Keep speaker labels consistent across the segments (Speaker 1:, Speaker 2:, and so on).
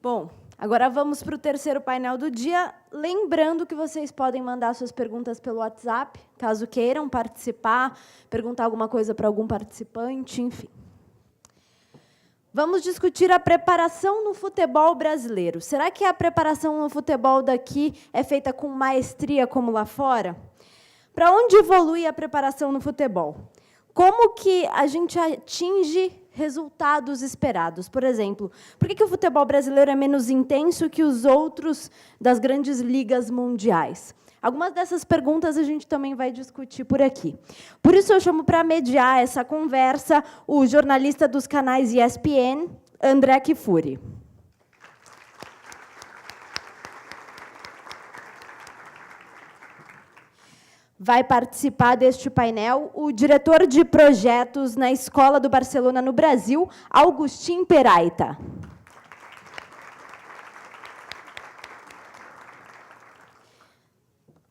Speaker 1: Bom, agora vamos para o terceiro painel do dia. Lembrando que vocês podem mandar suas perguntas pelo WhatsApp, caso queiram participar, perguntar alguma coisa para algum participante, enfim. Vamos discutir a preparação no futebol brasileiro. Será que a preparação no futebol daqui é feita com maestria como lá fora? Para onde evolui a preparação no futebol? Como que a gente atinge resultados esperados? Por exemplo, por que o futebol brasileiro é menos intenso que os outros das grandes ligas mundiais? Algumas dessas perguntas a gente também vai discutir por aqui. Por isso, eu chamo para mediar essa conversa o jornalista dos canais ESPN, André Kfouri. Vai participar deste painel o diretor de projetos na Escola do Barcelona no Brasil, Agustín Peraita.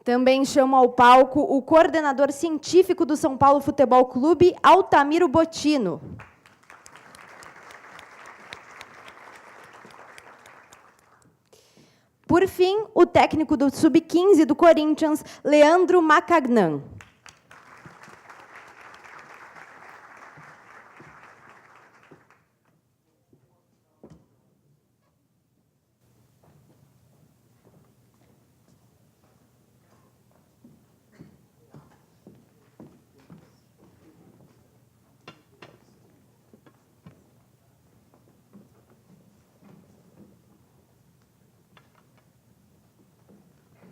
Speaker 1: Também chamo ao palco o coordenador científico do São Paulo Futebol Clube, Altamiro Bottino. Por fim, o técnico do Sub-15 do Corinthians, Leandro Macagnan.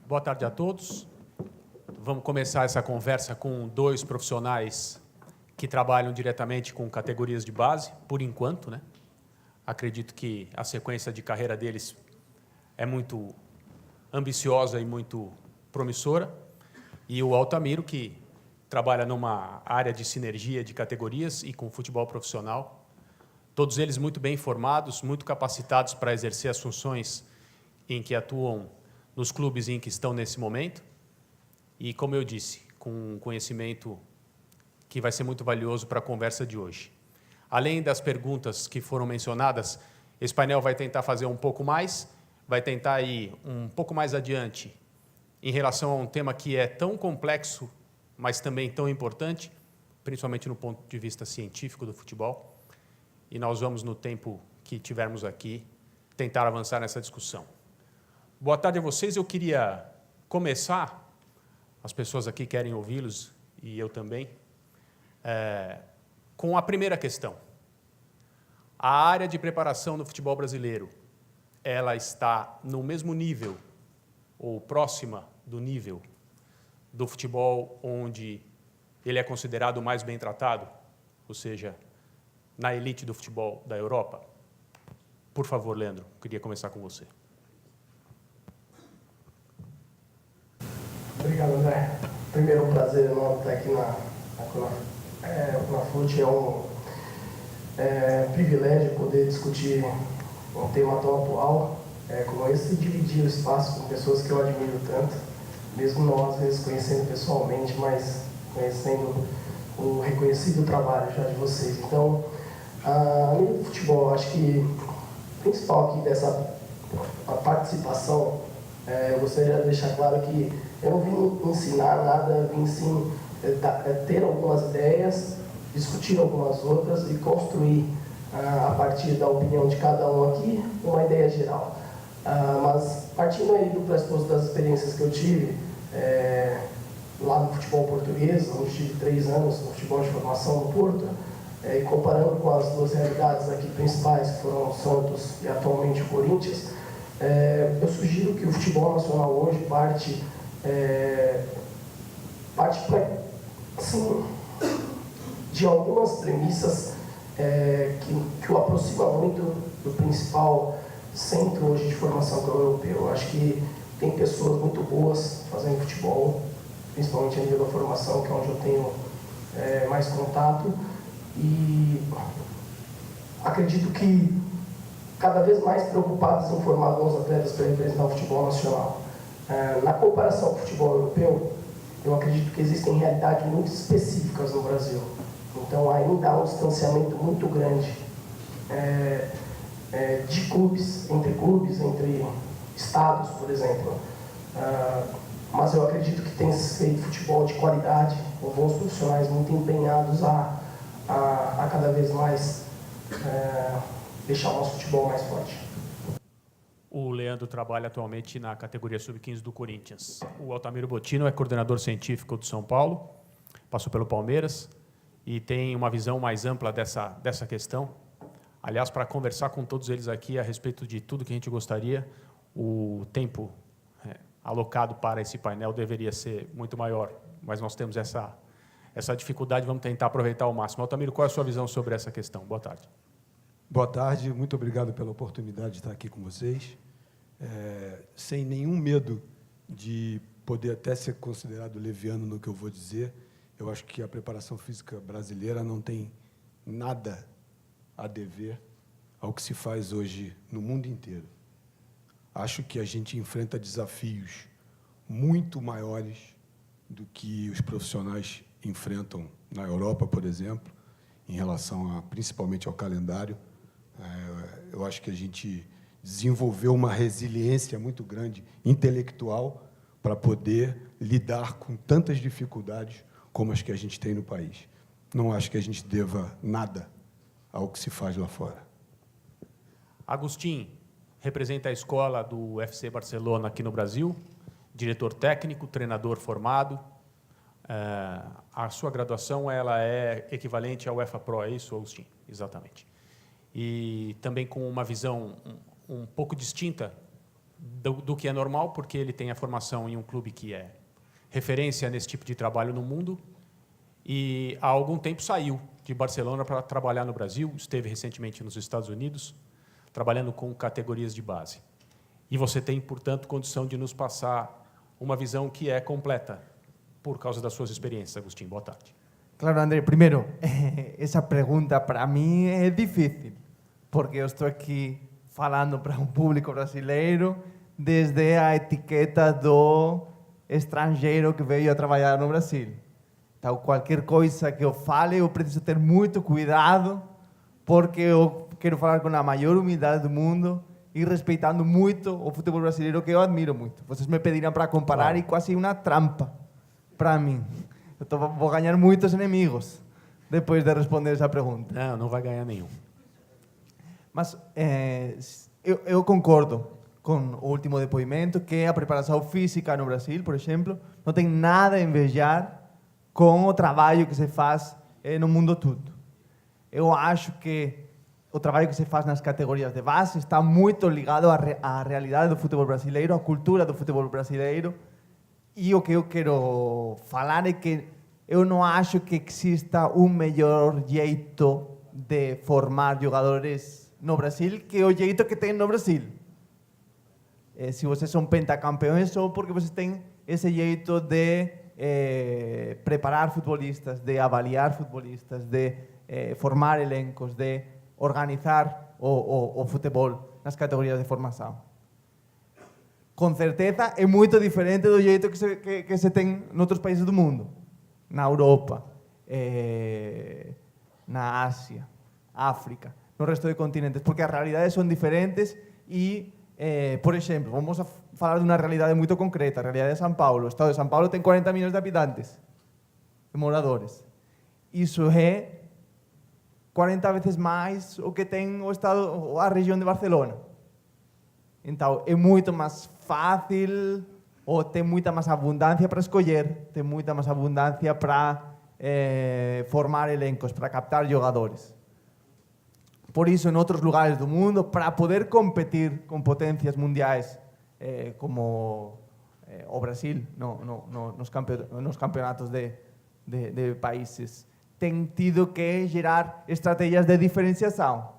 Speaker 2: Boa tarde a todos. Vamos começar essa conversa com dois profissionais que trabalham diretamente com categorias de base, por enquanto, né? Acredito que a sequência de carreira deles é muito ambiciosa e muito promissora. E o Altamiro, que trabalha numa área de sinergia de categorias e com futebol profissional. Todos eles muito bem formados, muito capacitados para exercer as funções em que atuam nos clubes em que estão nesse momento, e, como eu disse, com um conhecimento que vai ser muito valioso para a conversa de hoje. Além das perguntas que foram mencionadas, esse painel vai tentar fazer um pouco mais, vai tentar ir um pouco mais adiante em relação a um tema que é tão complexo, mas também tão importante, principalmente no ponto de vista científico do futebol, e nós vamos, no tempo que tivermos aqui, tentar avançar nessa discussão. Boa tarde a vocês. Eu queria começar, as pessoas aqui querem ouvi-los, e eu também, com a primeira questão. A área de preparação no futebol brasileiro, ela está no mesmo nível, ou próxima do nível, do futebol onde ele é considerado mais bem tratado, ou seja, na elite do futebol da Europa? Por favor, Leandro, queria começar com você.
Speaker 3: Obrigado, André. Primeiro, um prazer enorme estar aqui na FUT. É um privilégio poder discutir um tema tão atual como esse e dividir o espaço com pessoas que eu admiro tanto, mesmo não às vezes conhecendo pessoalmente, mas conhecendo o reconhecido trabalho já de vocês. Então, a nível do futebol, acho que o principal aqui dessa participação, eu gostaria de deixar claro que eu não vim ensinar nada, vim sim ter algumas ideias, discutir algumas outras e construir, a partir da opinião de cada um aqui, uma ideia geral. Mas partindo aí do pressuposto das experiências que eu tive lá no futebol português, onde tive 3 anos no futebol de formação no Porto, e comparando com as duas realidades aqui principais, que foram o Santos e atualmente o Corinthians, eu sugiro que o futebol nacional hoje parte assim, de algumas premissas que o aproxima muito do principal centro hoje de formação que é o europeu. Eu acho que tem pessoas muito boas fazendo futebol, principalmente a nível da formação, que é onde eu tenho mais contato, e acredito que cada vez mais preocupados em formar bons atletas para representar o futebol nacional. Na comparação com o futebol europeu, eu acredito que existem realidades muito específicas no Brasil. Então, ainda há um distanciamento muito grande de clubes, entre estados, por exemplo. Mas eu acredito que tem feito futebol de qualidade, com bons profissionais muito empenhados a cada vez mais deixar o nosso futebol mais forte.
Speaker 2: O Leandro trabalha atualmente na categoria sub-15 do Corinthians. O Altamiro Bottino é coordenador científico do São Paulo, passou pelo Palmeiras e tem uma visão mais ampla dessa questão. Aliás, para conversar com todos eles aqui a respeito de tudo que a gente gostaria, o tempo alocado para esse painel deveria ser muito maior, mas nós temos essa dificuldade, vamos tentar aproveitar ao máximo. Altamiro, qual é a sua visão sobre essa questão? Boa tarde.
Speaker 4: Boa tarde, muito obrigado pela oportunidade de estar aqui com vocês. Sem nenhum medo de poder até ser considerado leviano no que eu vou dizer, eu acho que a preparação física brasileira não tem nada a dever ao que se faz hoje no mundo inteiro. Acho que a gente enfrenta desafios muito maiores do que os profissionais enfrentam na Europa, por exemplo, em relação principalmente ao calendário. Eu acho que a gente desenvolveu uma resiliência muito grande, intelectual, para poder lidar com tantas dificuldades como as que a gente tem no país. Não acho que a gente deva nada ao que se faz lá fora.
Speaker 2: Agustin representa a escola do FC Barcelona aqui no Brasil, diretor técnico, treinador formado. A sua graduação ela é equivalente ao UEFA Pro, é isso, Agustin? Exatamente. E também com uma visão um pouco distinta do que é normal, porque ele tem a formação em um clube que é referência nesse tipo de trabalho no mundo e há algum tempo saiu de Barcelona para trabalhar no Brasil, esteve recentemente nos Estados Unidos, trabalhando com categorias de base. E você tem, portanto, condição de nos passar uma visão que é completa, por causa das suas experiências, Agustin. Boa tarde.
Speaker 5: Claro, André, primeiro, essa pergunta para mim é difícil, porque eu estou aqui falando para um público brasileiro desde a etiqueta do estrangeiro que veio a trabalhar no Brasil. Então, qualquer coisa que eu fale, eu preciso ter muito cuidado, porque eu quero falar com a maior humildade do mundo e respeitando muito o futebol brasileiro, que eu admiro muito. Vocês me pediram para comparar e quase uma trampa para mim. Vou ganhar muitos inimigos depois de responder essa pergunta.
Speaker 2: Não vai ganhar nenhum.
Speaker 5: Mas eu concordo com o último depoimento, que a preparação física no Brasil, por exemplo, não tem nada a invejar com o trabalho que se faz no mundo todo. Eu acho que o trabalho que se faz nas categorias de base está muito ligado à realidade do futebol brasileiro, à cultura do futebol brasileiro. E o que eu quero falar é que eu não acho que exista um melhor jeito de formar jogadores no Brasil que o jeito que tem no Brasil. Se vocês são pentacampeões, só porque vocês têm esse jeito de preparar futbolistas, de avaliar futbolistas, de formar elencos, de organizar o futebol nas categorias de formação. Com certeza é muito diferente do jeito que se tem em outros países do mundo, na Europa, na Ásia, África, no resto de continentes, porque as realidades são diferentes e, por exemplo, vamos a falar de uma realidade muito concreta, a realidade de São Paulo. O estado de São Paulo tem 40 milhões de habitantes, de moradores. Isso é 40 vezes mais o que tem a região de Barcelona. Então, é muito mais fácil, ou tem muita mais abundância para escolher, tem muita mais abundância para formar elencos, para captar jogadores. Por isso, em outros lugares do mundo, para poder competir com potências mundiais, como o Brasil, nos campeonatos de países, tem tido que gerar estratégias de diferenciação.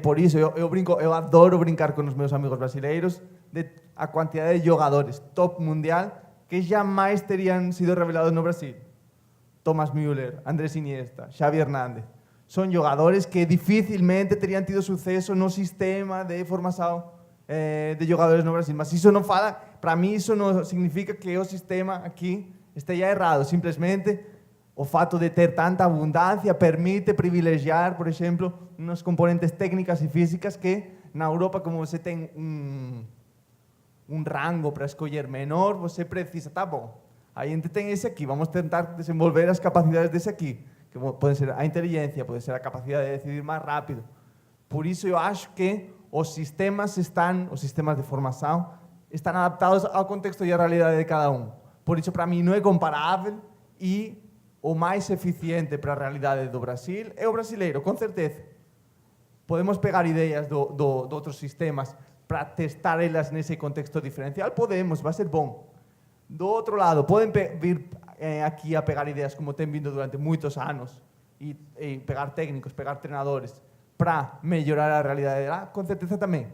Speaker 5: Por isso, eu adoro brincar com os meus amigos brasileiros de a quantidade de jogadores top mundial que jamais teriam sido revelados no Brasil. Thomas Müller, Andrés Iniesta, Xavi Hernández. São jogadores que dificilmente teriam tido sucesso no sistema de formação de jogadores no Brasil. Mas isso não para mim isso não significa que o sistema aqui esteja errado. Simplesmente o fato de ter tanta abundância permite privilegiar, por exemplo, umas componentes técnicas e físicas que na Europa, como você tem um rango para escolher menor, você precisa, tá bom, a gente tem esse aqui, vamos tentar desenvolver as capacidades desse aqui, que pode ser a inteligência, pode ser a capacidade de decidir mais rápido. Por isso eu acho que os sistemas de formação estão adaptados ao contexto e à realidade de cada um. Por isso, para mim, não é comparável e o mais eficiente para a realidade do Brasil é o brasileiro, com certeza. Podemos pegar ideias de outros sistemas para testar elas nesse contexto diferencial? Podemos, vai ser bom. Do outro lado, podem vir aqui a pegar ideias como têm vindo durante muitos anos e pegar técnicos, pegar treinadores para melhorar a realidade lá? Com certeza também.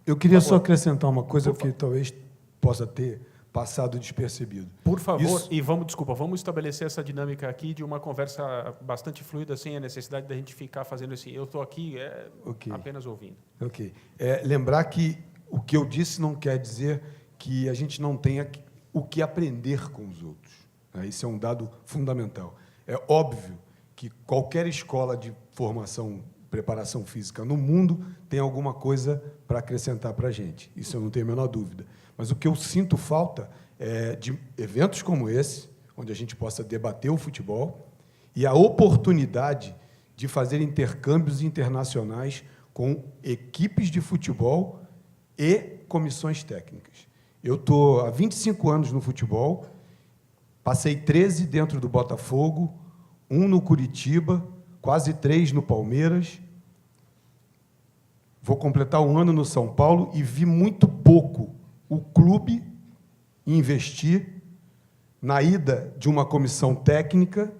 Speaker 4: Eu queria só acrescentar uma coisa que talvez possa ter passado despercebido.
Speaker 2: Por favor,
Speaker 4: Isso.
Speaker 2: e vamos estabelecer essa dinâmica aqui de uma conversa bastante fluida, sem a necessidade da gente ficar fazendo assim, eu estou aqui apenas ouvindo.
Speaker 4: Ok. Lembrar que o que eu disse não quer dizer que a gente não tenha o que aprender com os outros. Isso é um dado fundamental. É óbvio que qualquer escola de formação, preparação física no mundo tem alguma coisa para acrescentar para a gente. Isso eu não tenho a menor dúvida. Mas o que eu sinto falta é de eventos como esse, onde a gente possa debater o futebol e a oportunidade de fazer intercâmbios internacionais com equipes de futebol e comissões técnicas. Eu estou há 25 anos no futebol, passei 13 dentro do Botafogo, 1 no Curitiba, quase 3 no Palmeiras, vou completar 1 ano no São Paulo e vi muito pouco o clube investir na ida de uma comissão técnica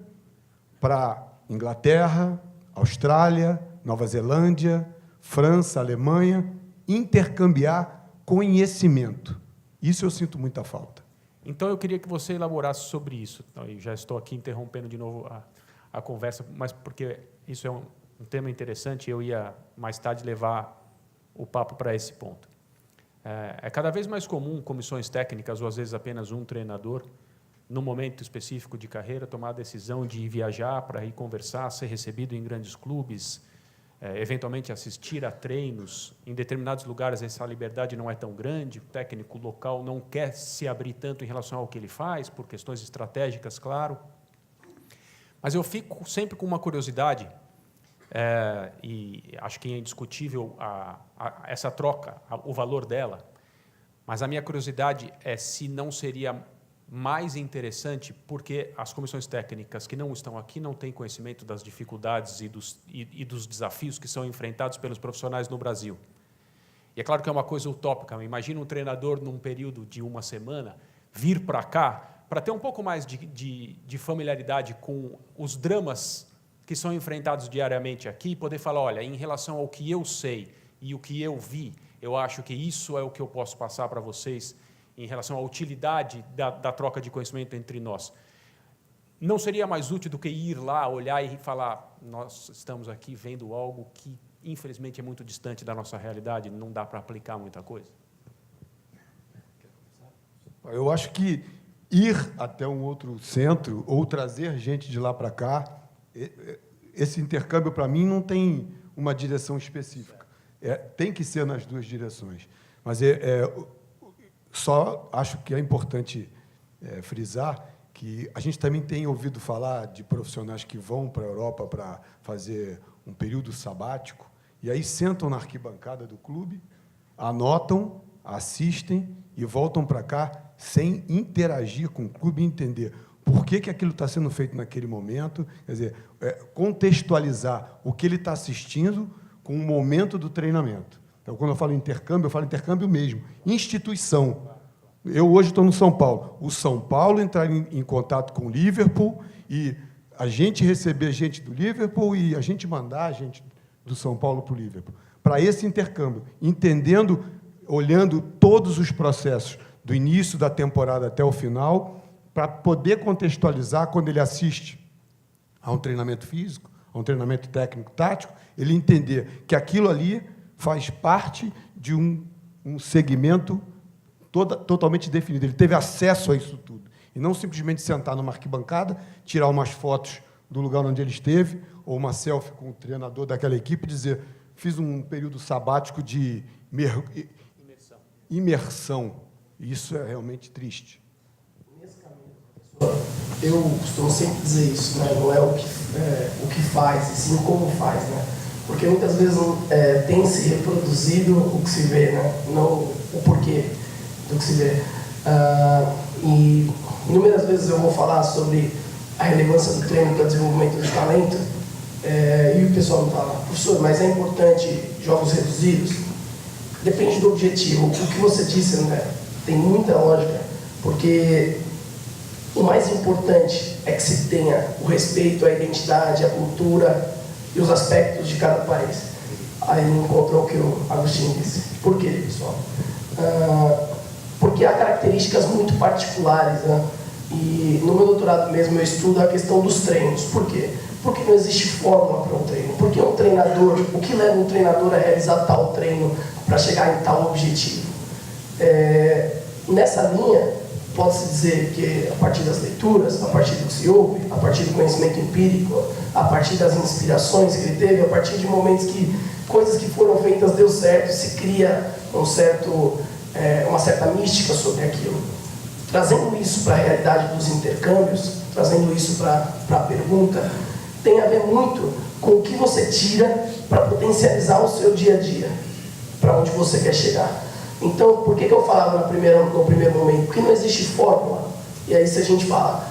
Speaker 4: para Inglaterra, Austrália, Nova Zelândia, França, Alemanha, intercambiar conhecimento. Isso eu sinto muita falta.
Speaker 2: Então, eu queria que você elaborasse sobre isso. Eu já estou aqui interrompendo de novo a conversa, mas porque isso é um tema interessante, eu ia mais tarde levar o papo para esse ponto. É cada vez mais comum comissões técnicas, ou às vezes apenas um treinador, num momento específico de carreira, tomar a decisão de ir viajar para ir conversar, ser recebido em grandes clubes, eventualmente assistir a treinos. Em determinados lugares, essa liberdade não é tão grande, o técnico local não quer se abrir tanto em relação ao que ele faz, por questões estratégicas, claro. Mas eu fico sempre com uma curiosidade, e acho que é indiscutível essa troca, o valor dela, mas a minha curiosidade é se não seria mais interessante, porque as comissões técnicas que não estão aqui não têm conhecimento das dificuldades e dos desafios que são enfrentados pelos profissionais no Brasil. E é claro que é uma coisa utópica. Imagina um treinador, num período de uma semana, vir para cá para ter um pouco mais de familiaridade com os dramas que são enfrentados diariamente aqui, e poder falar, olha, em relação ao que eu sei e o que eu vi, eu acho que isso é o que eu posso passar para vocês em relação à utilidade da troca de conhecimento entre nós. Não seria mais útil do que ir lá, olhar e falar, nós estamos aqui vendo algo que, infelizmente, é muito distante da nossa realidade, não dá para aplicar muita coisa?
Speaker 4: Eu acho que ir até um outro centro ou trazer gente de lá para cá, esse intercâmbio, para mim, não tem uma direção específica. Tem que ser nas duas direções. Mas só acho que é importante frisar que a gente também tem ouvido falar de profissionais que vão para a Europa para fazer um período sabático, e aí sentam na arquibancada do clube, anotam, assistem e voltam para cá sem interagir com o clube e entender por que aquilo está sendo feito naquele momento, quer dizer, contextualizar o que ele está assistindo com o momento do treinamento. Então, quando eu falo intercâmbio mesmo, instituição. Eu hoje estou no São Paulo. O São Paulo entrar em contato com o Liverpool e a gente receber gente do Liverpool e a gente mandar a gente do São Paulo para o Liverpool. Para esse intercâmbio, entendendo, olhando todos os processos do início da temporada até o final, para poder contextualizar quando ele assiste a um treinamento físico, a um treinamento técnico-tático, ele entender que aquilo ali faz parte de um segmento totalmente definido. Ele teve acesso a isso tudo. E não simplesmente sentar numa arquibancada, tirar umas fotos do lugar onde ele esteve, ou uma selfie com o treinador daquela equipe e dizer: fiz um período sabático de imersão. Isso é realmente triste.
Speaker 3: Nesse caminho, eu costumo sempre dizer isso, né? Não é o que faz, e sim como faz, né? Porque muitas vezes tem se reproduzido o que se vê, né? Não o porquê do que se vê. E inúmeras vezes eu vou falar sobre a relevância do treino para o desenvolvimento de talento, e o pessoal me fala: professor, mas é importante jogos reduzidos? Depende do objetivo. O que você disse, André, tem muita lógica, porque o mais importante é que se tenha o respeito à identidade, à cultura e os aspectos de cada país. Aí encontrou o que o Agostinho disse. Por quê, pessoal? Porque há características muito particulares, né? E no meu doutorado mesmo eu estudo a questão dos treinos. Por quê? Porque não existe fórmula para um treino. Porque um treinador, o que leva um treinador a realizar tal treino para chegar em tal objetivo? Nessa linha, pode-se dizer que a partir das leituras, a partir do que se ouve, a partir do conhecimento empírico, a partir das inspirações que ele teve, a partir de momentos que coisas que foram feitas deu certo, se cria uma certa mística sobre aquilo. Trazendo isso para a realidade dos intercâmbios, trazendo isso para a pergunta, tem a ver muito com o que você tira para potencializar o seu dia a dia, para onde você quer chegar. Então, por que eu falava no primeiro momento? Porque não existe fórmula. E aí, se a gente fala,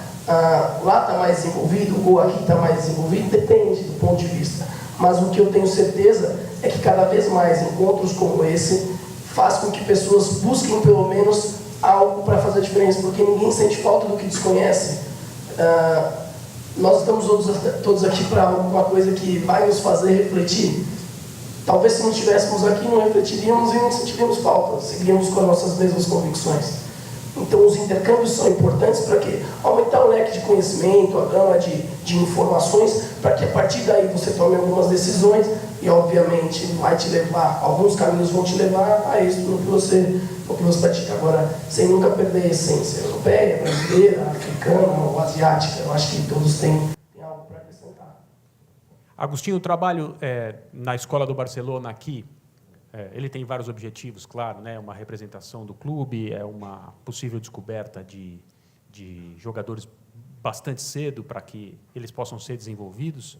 Speaker 3: lá está mais desenvolvido ou aqui está mais desenvolvido, depende do ponto de vista. Mas o que eu tenho certeza é que cada vez mais encontros como esse faz com que pessoas busquem pelo menos algo para fazer a diferença, porque ninguém sente falta do que desconhece. Nós estamos todos aqui para alguma coisa que vai nos fazer refletir. Talvez se não estivéssemos aqui, não refletiríamos e não sentiríamos falta, seguiríamos com as nossas mesmas convicções. Então, os intercâmbios são importantes para quê? Aumentar o leque de conhecimento, a gama de informações, para que a partir daí você tome algumas decisões e, obviamente, vai te levar, alguns caminhos vão te levar a isso no que você pratica. Agora, sem nunca perder a essência europeia, brasileira, africana ou asiática. Eu acho que todos têm algo para acrescentar.
Speaker 2: Agostinho, o trabalho na Escola do Barcelona aqui, ele tem vários objetivos, claro, né? Uma representação do clube, é uma possível descoberta de jogadores bastante cedo para que eles possam ser desenvolvidos,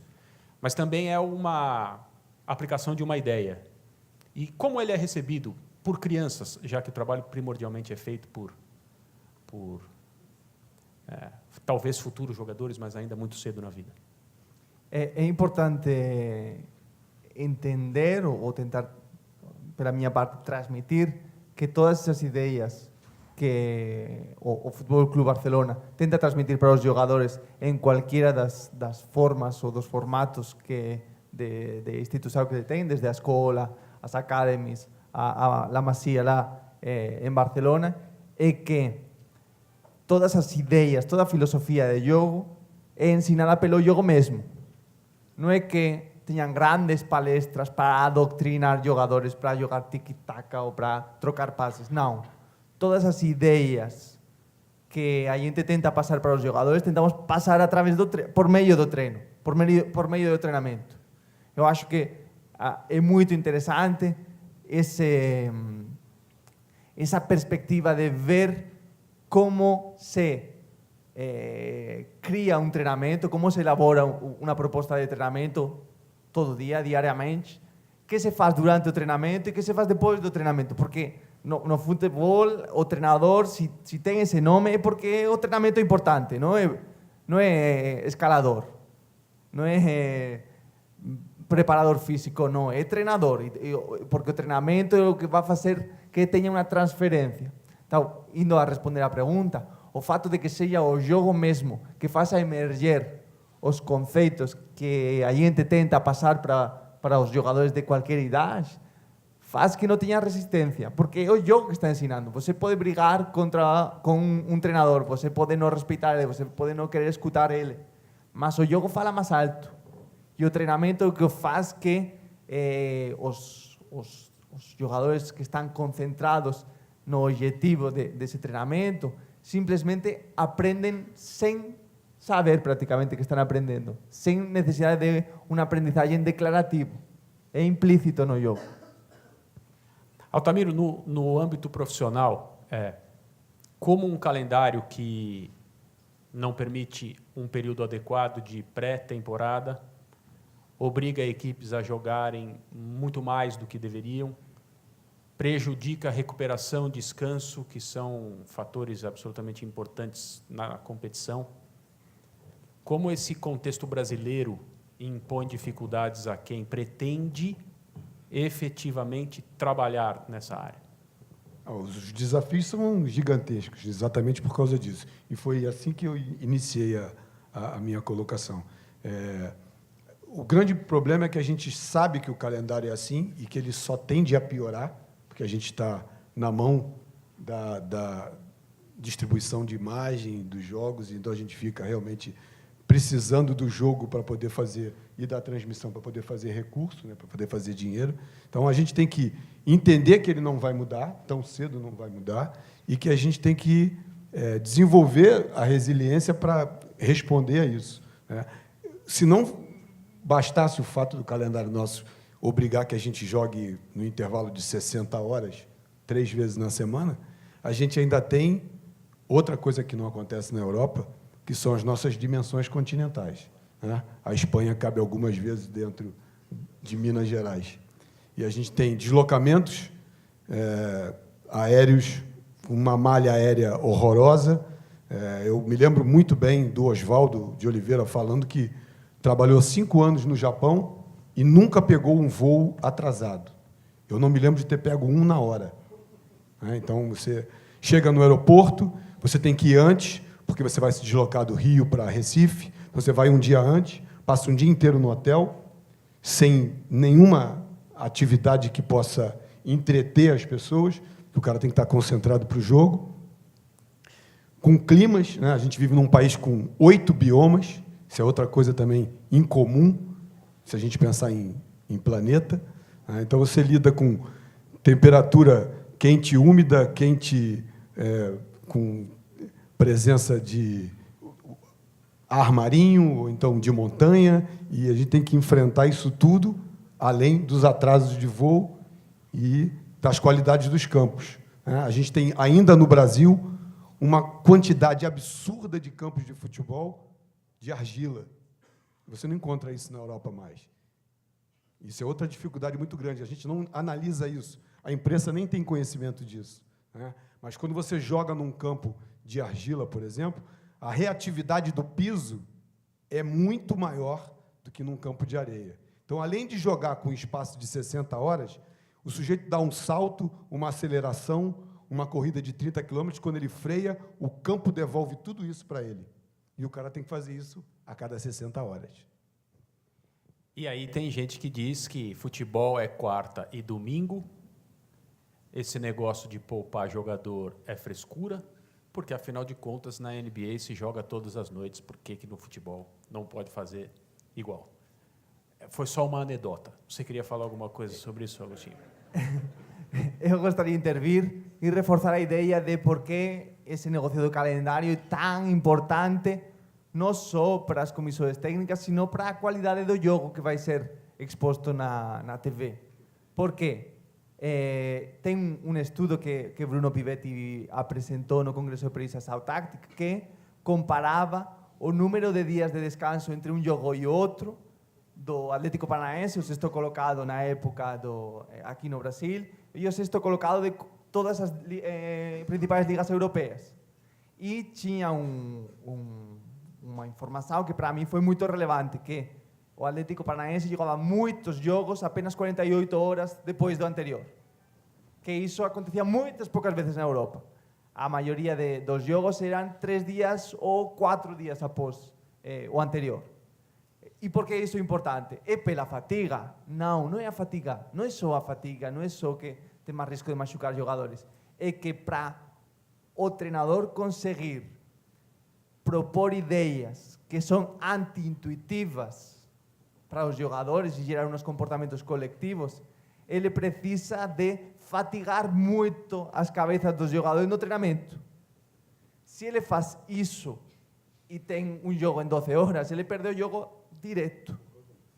Speaker 2: mas também é uma aplicação de uma ideia. E como ele é recebido por crianças, já que o trabalho primordialmente é feito por talvez futuros jogadores, mas ainda muito cedo na vida?
Speaker 5: É importante entender ou tentar, pela minha parte, transmitir que todas essas ideias que o Futebol Clube Barcelona tenta transmitir para os jogadores em qualquer das formas ou dos formatos de instituição que tem, desde a escola, as academies, a La Masia lá em Barcelona, é que todas as ideias, toda a filosofía de jogo é ensinada pelo jogo mesmo. Não é que tenham grandes palestras para adoctrinar jogadores, para jogar tiki-taka ou para trocar passes. Não. Todas as ideias que a gente tenta passar para os jogadores, tentamos passar através por meio do treino, por meio do treinamento. Eu acho que é muito interessante essa perspectiva de ver como se cria um treinamento, como se elabora uma proposta de treinamento todo dia, diariamente, que se faz durante o treinamento e que se faz depois do treinamento, porque no futebol o treinador, se tem esse nome, é porque o treinamento é importante, não é escalador, não é preparador físico, não, é treinador, porque o treinamento é o que vai fazer que tenha uma transferência. Então, indo a responder a pergunta, o fato de que seja o jogo mesmo que faça emerger os conceitos que a gente tenta passar para os jogadores de qualquer idade, faz que não tenha resistência, porque é o jogo que está ensinando. Você pode brigar com um treinador, você pode não respeitar ele, você pode não querer escutar ele, mas o jogo fala mais alto. E o treinamento é o que faz que os jogadores que estão concentrados no objetivo desse treinamento simplesmente aprendem sem saber praticamente que estão aprendendo, sem necessidade de um aprendizagem declarativo. É implícito no jogo.
Speaker 2: Altamiro, no âmbito profissional, como um calendário que não permite um período adequado de pré-temporada, obriga equipes a jogarem muito mais do que deveriam, prejudica a recuperação e descanso, que são fatores absolutamente importantes na competição. Como esse contexto brasileiro impõe dificuldades a quem pretende efetivamente trabalhar nessa área?
Speaker 4: Os desafios são gigantescos, exatamente por causa disso. E foi assim que eu iniciei a minha colocação. O grande problema é que a gente sabe que o calendário é assim e que ele só tende a piorar, porque a gente está na mão da distribuição de imagem dos jogos, então a gente fica realmente precisando do jogo para poder fazer, e da transmissão para poder fazer recurso, né, para poder fazer dinheiro. Então, a gente tem que entender que ele não vai mudar, tão cedo não vai mudar, e que a gente tem que desenvolver a resiliência para responder a isso, né? Se não bastasse o fato do calendário nosso obrigar que a gente jogue no intervalo de 60 horas, 3 vezes na semana, a gente ainda tem outra coisa que não acontece na Europa, que são as nossas dimensões continentais, né? A Espanha cabe algumas vezes dentro de Minas Gerais. E a gente tem deslocamentos aéreos, uma malha aérea horrorosa. Eu me lembro muito bem do Oswaldo de Oliveira falando que trabalhou 5 anos no Japão e nunca pegou um voo atrasado. Eu não me lembro de ter pego um na hora, né? Então, você chega no aeroporto, você tem que ir antes, porque você vai se deslocar do Rio para Recife, você vai um dia antes, passa um dia inteiro no hotel, sem nenhuma atividade que possa entreter as pessoas, que o cara tem que estar concentrado para o jogo, com climas, né? A gente vive num país com 8 biomas, isso é outra coisa também incomum, se a gente pensar em planeta, né? Então, você lida com temperatura quente e úmida, quente com presença de ar marinho, ou então de montanha, e a gente tem que enfrentar isso tudo, além dos atrasos de voo e das qualidades dos campos, né? A gente tem, ainda no Brasil, uma quantidade absurda de campos de futebol de argila. Você não encontra isso na Europa mais. Isso é outra dificuldade muito grande. A gente não analisa isso. A imprensa nem tem conhecimento disso, né? Mas quando você joga num campo de argila, por exemplo, a reatividade do piso é muito maior do que num campo de areia. Então, além de jogar com espaço de 60 horas, o sujeito dá um salto, uma aceleração, uma corrida de 30 km, quando ele freia, o campo devolve tudo isso para ele. E o cara tem que fazer isso a cada 60 horas.
Speaker 2: E aí tem gente que diz que futebol é quarta e domingo, esse negócio de poupar jogador é frescura, porque, afinal de contas, na NBA se joga todas as noites, por que no futebol não pode fazer igual? Foi só uma anedota. Você queria falar alguma coisa sobre isso, Agostinho?
Speaker 5: Eu gostaria de intervir e reforçar a ideia de por que esse negócio do calendário é tão importante, não só para as comissões técnicas, sino para a qualidade do jogo que vai ser exposto na TV. Por quê? Tem um estudo que Bruno Pivetti apresentou no Congresso de Pericia Sautactic que comparava o número de dias de descanso entre um jogo e outro do Atlético Paranaense, o sexto colocado na época aqui no Brasil, e o sexto colocado de todas as principais ligas europeias. E tinha uma informação que para mim foi muito relevante, que o Atlético Paranaense jogava muitos jogos apenas 48 horas depois do anterior. Que isso acontecia muitas poucas vezes na Europa. A maioria dos jogos eram 3 dias ou 4 dias após o anterior. E por que isso é importante? É pela fatiga? Não é a fatiga. Não é só a fatiga, não é só que tem mais risco de machucar jogadores. É que para o treinador conseguir propor ideias que são anti-intuitivas para os jogadores e gerar uns comportamentos coletivos, ele precisa de fatigar muito as cabeças dos jogadores no treinamento. se ele faz isso e tem um jogo em 12 horas, ele perdeu o jogo direto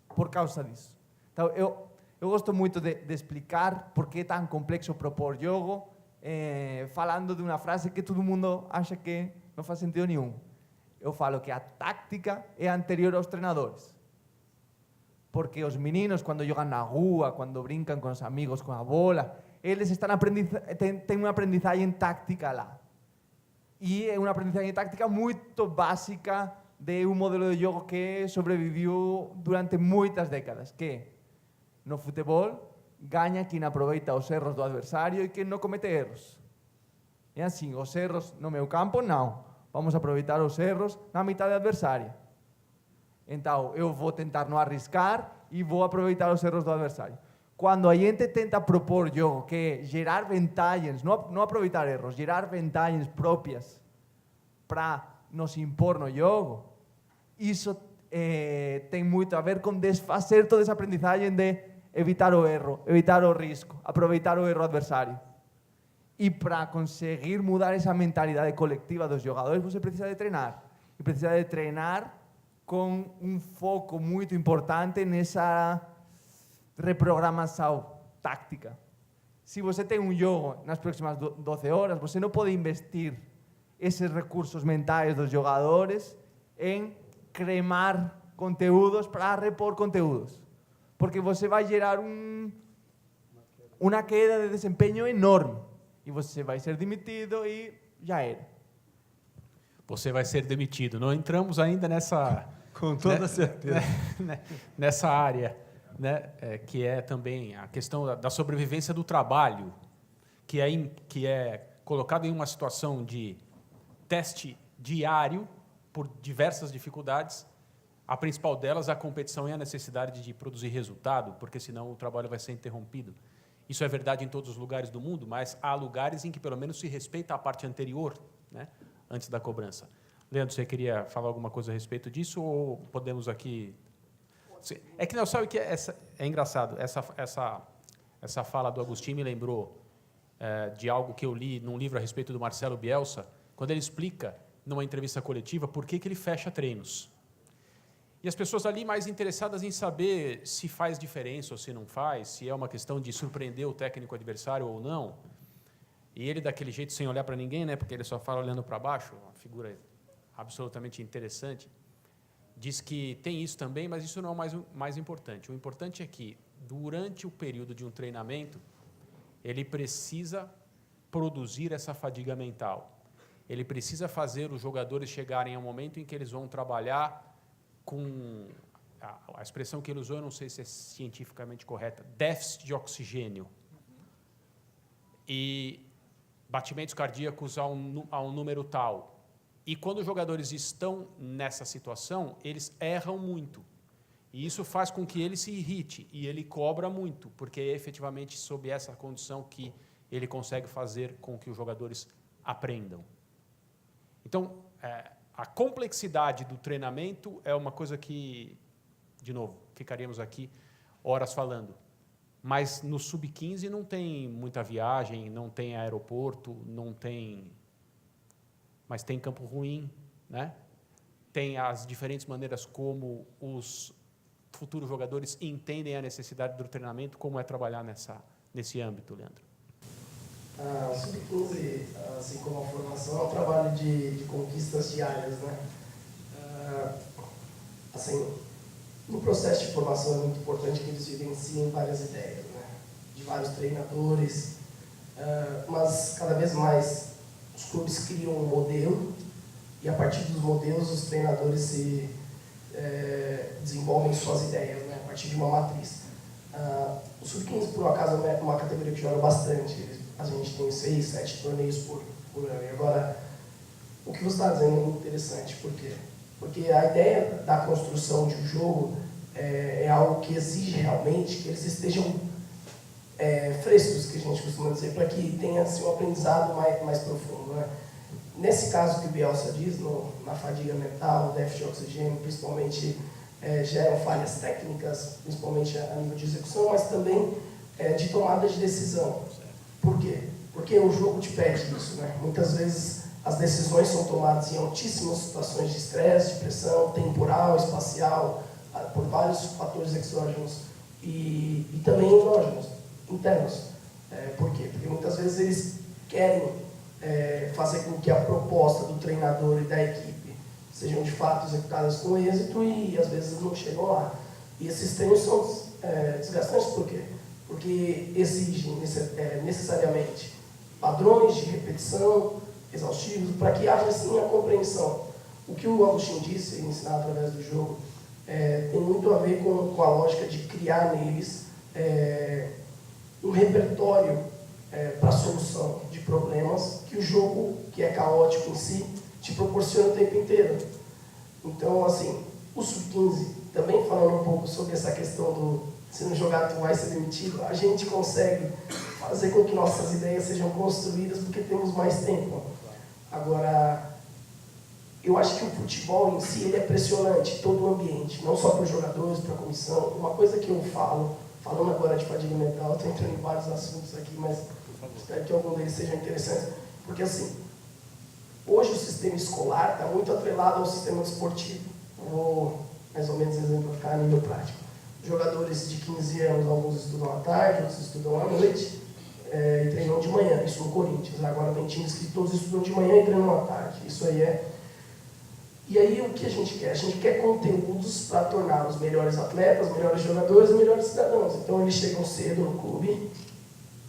Speaker 5: por causa disso. Então, eu gosto muito de explicar por que é tão complexo propor jogo, falando de uma frase que todo mundo acha que não faz sentido nenhum. Eu falo que a táctica é anterior aos treinadores. Porque os meninos, quando jogam na rua, quando brincam com os amigos com a bola, eles têm uma aprendizagem táctica lá. E é uma aprendizagem táctica muito básica de um modelo de jogo que sobreviveu durante muitas décadas, que no futebol ganha quem aproveita os erros do adversário e quem não comete erros. É assim, os erros no meu campo, não. Vamos aproveitar os erros na metade adversária. Então, eu vou tentar não arriscar e vou aproveitar os erros do adversário. Quando a gente tenta propor jogo, que é gerar vantagens, não aproveitar erros, gerar vantagens próprias para nos impor no jogo, isso tem muito a ver com desfazer toda essa aprendizagem de evitar o erro, evitar o risco, aproveitar o erro adversário. E para conseguir mudar essa mentalidade coletiva dos jogadores, você precisa de treinar. E precisa de treinar com um foco muito importante nessa reprogramação táctica. Se você tem um jogo nas próximas 12 horas, você não pode investir esses recursos mentais dos jogadores em cremar conteúdos para repor conteúdos. Porque você vai gerar uma queda de desempenho enorme. E você vai ser demitido e já era.
Speaker 2: Você vai ser demitido. Não entramos ainda nessa...
Speaker 4: Com toda certeza.
Speaker 2: Nessa área, né, que é também a questão da sobrevivência do trabalho, que é colocado em uma situação de teste diário por diversas dificuldades. A principal delas, a competição e a necessidade de produzir resultado, porque senão o trabalho vai ser interrompido. Isso é verdade em todos os lugares do mundo, mas há lugares em que pelo menos se respeita a parte anterior, né, antes da cobrança. Leandro, você queria falar alguma coisa a respeito disso ou podemos aqui... É que não, sabe que é engraçado, essa fala do Agostinho me lembrou de algo que eu li num livro a respeito do Marcelo Bielsa, quando ele explica, numa entrevista coletiva, por que ele fecha treinos. E as pessoas ali mais interessadas em saber se faz diferença ou se não faz, se é uma questão de surpreender o técnico adversário ou não. E ele, daquele jeito, sem olhar para ninguém, né, porque ele só fala olhando para baixo, uma figura absolutamente interessante, diz que tem isso também, mas isso não é o mais importante. O importante é que, durante o período de um treinamento, ele precisa produzir essa fadiga mental. Ele precisa fazer os jogadores chegarem ao momento em que eles vão trabalhar com... A expressão que ele usou, eu não sei se é cientificamente correta, déficit de oxigênio. E batimentos cardíacos a um número tal. E quando os jogadores estão nessa situação, eles erram muito. E isso faz com que ele se irrite e ele cobra muito, porque é efetivamente sob essa condição que ele consegue fazer com que os jogadores aprendam. Então, a complexidade do treinamento é uma coisa que, de novo, ficaríamos aqui horas falando. Mas no Sub-15 não tem muita viagem, não tem aeroporto, não tem... Mas tem campo ruim, né? Tem as diferentes maneiras como os futuros jogadores entendem a necessidade do treinamento, como é trabalhar nesse âmbito, Leandro.
Speaker 3: O Sub-15, assim como a formação, é um trabalho de conquistas diárias, né? Assim, no processo de formação é muito importante que eles vivenciem várias ideias, né? De vários treinadores, mas cada vez mais os clubes criam um modelo e, a partir dos modelos, os treinadores desenvolvem suas ideias, né, a partir de uma matriz. O Sub-15, por um acaso, é uma categoria que joga bastante. A gente tem 6, 7 torneios por ano. E agora, o que você está dizendo é muito interessante. Por quê? Porque a ideia da construção de um jogo é algo que exige realmente que eles estejam frescos, que a gente costuma dizer, para que tenha assim, um aprendizado mais profundo, né? Nesse caso que o Bielsa diz, na fadiga mental, déficit de oxigênio, principalmente geram falhas técnicas, principalmente a nível de execução, mas também de tomada de decisão. Por quê? Porque o jogo te pede isso, né? Muitas vezes as decisões são tomadas em altíssimas situações de estresse, de pressão temporal, espacial, por vários fatores exógenos e também endógenos, internos. Por quê? Porque muitas vezes eles querem fazer com que a proposta do treinador e da equipe sejam de fato executadas com êxito e às vezes não chegam lá. E esses treinos são desgastantes por quê? Porque exigem necessariamente padrões de repetição exaustivos para que haja assim a compreensão. O que o Agostinho disse, ensinar através do jogo, tem muito a ver com a lógica de criar neles um repertório para a solução de problemas que o jogo, que é caótico em si, te proporciona o tempo inteiro. Então, assim, o Sub-15, também falando um pouco sobre essa questão do se não jogar tu vai ser demitido, a gente consegue fazer com que nossas ideias sejam construídas porque temos mais tempo. Agora, eu acho que o futebol em si ele é pressionante, todo o ambiente, não só para os jogadores, para a comissão. Uma coisa que eu falando agora de fadiga mental, estou entrando em vários assuntos aqui, mas espero que algum deles sejam interessantes, porque assim, hoje o sistema escolar está muito atrelado ao sistema desportivo. Vou mais ou menos exemplificar a nível prático. Jogadores de 15 anos, alguns estudam à tarde, outros estudam à noite, e treinam de manhã, isso no Corinthians. Agora tem times que todos estudam de manhã e treinam à tarde, isso aí é... E aí o que a gente quer? A gente quer conteúdos para tornar os melhores atletas, melhores jogadores e melhores cidadãos. Então eles chegam cedo no clube,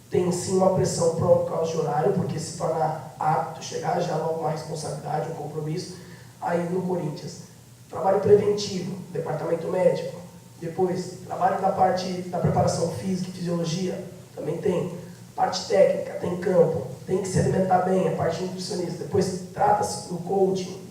Speaker 3: tem sim uma pressão por causa de horário, porque se torna apto chegar já logo uma responsabilidade, um compromisso. Aí no Corinthians, trabalho preventivo, departamento médico. Depois, trabalho da parte da preparação física e fisiologia, também tem. Parte técnica, tem campo, tem que se alimentar bem, a parte nutricionista. Depois, trata-se do coaching,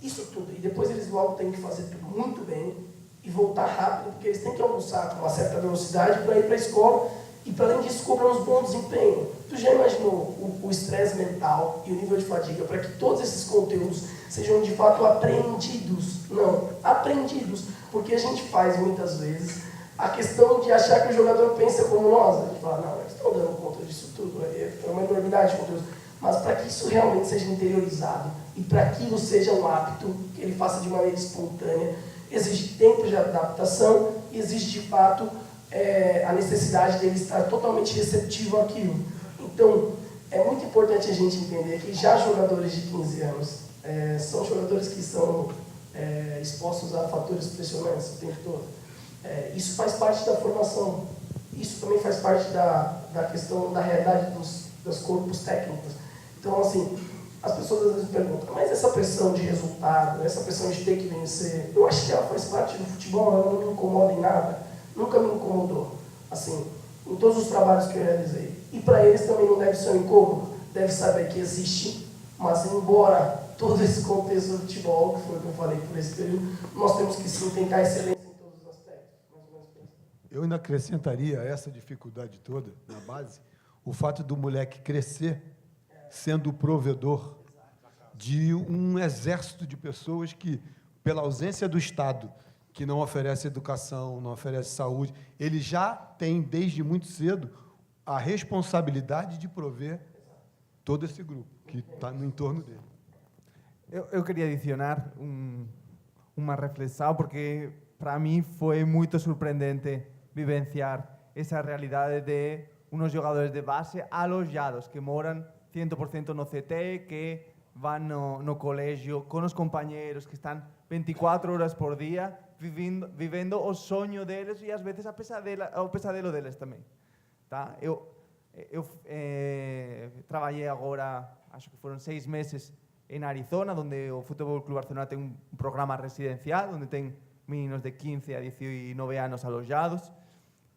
Speaker 3: isso tudo. E depois eles logo têm que fazer tudo muito bem e voltar rápido, porque eles têm que almoçar com uma certa velocidade para ir para a escola e, para além disso, cobrar um bom desempenho. Tu já imaginou o estresse mental e o nível de fadiga para que todos esses conteúdos sejam de fato aprendidos? Não, aprendidos. Porque a gente faz muitas vezes a questão de achar que o jogador pensa como nós. A gente fala, não, eles estão dando conta disso tudo, é uma enormidade de conteúdos. Mas para que isso realmente seja interiorizado e para que aquilo seja um hábito, que ele faça de maneira espontânea, exige tempo de adaptação e exige de fato a necessidade dele estar totalmente receptivo àquilo. Então, é muito importante a gente entender que já jogadores de 15 anos são jogadores que são expostos a fatores pressionantes o tempo todo. Isso faz parte da formação. Isso também faz parte da questão da realidade dos corpos técnicos. Então, assim, as pessoas às vezes perguntam, mas essa pressão de resultado, essa pressão de ter que vencer, eu acho que ela faz parte do futebol, ela não me incomoda em nada, nunca me incomodou, assim, em todos os trabalhos que eu realizei. E para eles também não deve ser um incômodo, deve saber que existe, mas embora todo esse contexto do futebol, que foi o que eu falei por esse período, nós temos que sim tentar excelência em todos os aspectos. Mais ou menos por isso.
Speaker 4: Eu ainda acrescentaria a essa dificuldade toda, na base, o fato do moleque crescer sendo o provedor de um exército de pessoas que, pela ausência do Estado, que não oferece educação, não oferece saúde, ele já tem, desde muito cedo, a responsabilidade de prover todo esse grupo que está no entorno dele.
Speaker 5: Eu queria adicionar uma reflexão, porque para mim foi muito surpreendente vivenciar essa realidade de unos jogadores de base alojados que moran 100% no CT, que van no colégio con os compañeros, que están 24 horas por día vivendo o sonho deles e às vezes o pesadelo deles também. Tá? Eu trabalhei agora, acho que foram 6 meses en Arizona, donde o Fútbol Club Barcelona tem un programa residencial, donde ten meninos de 15 a 19 anos alojados.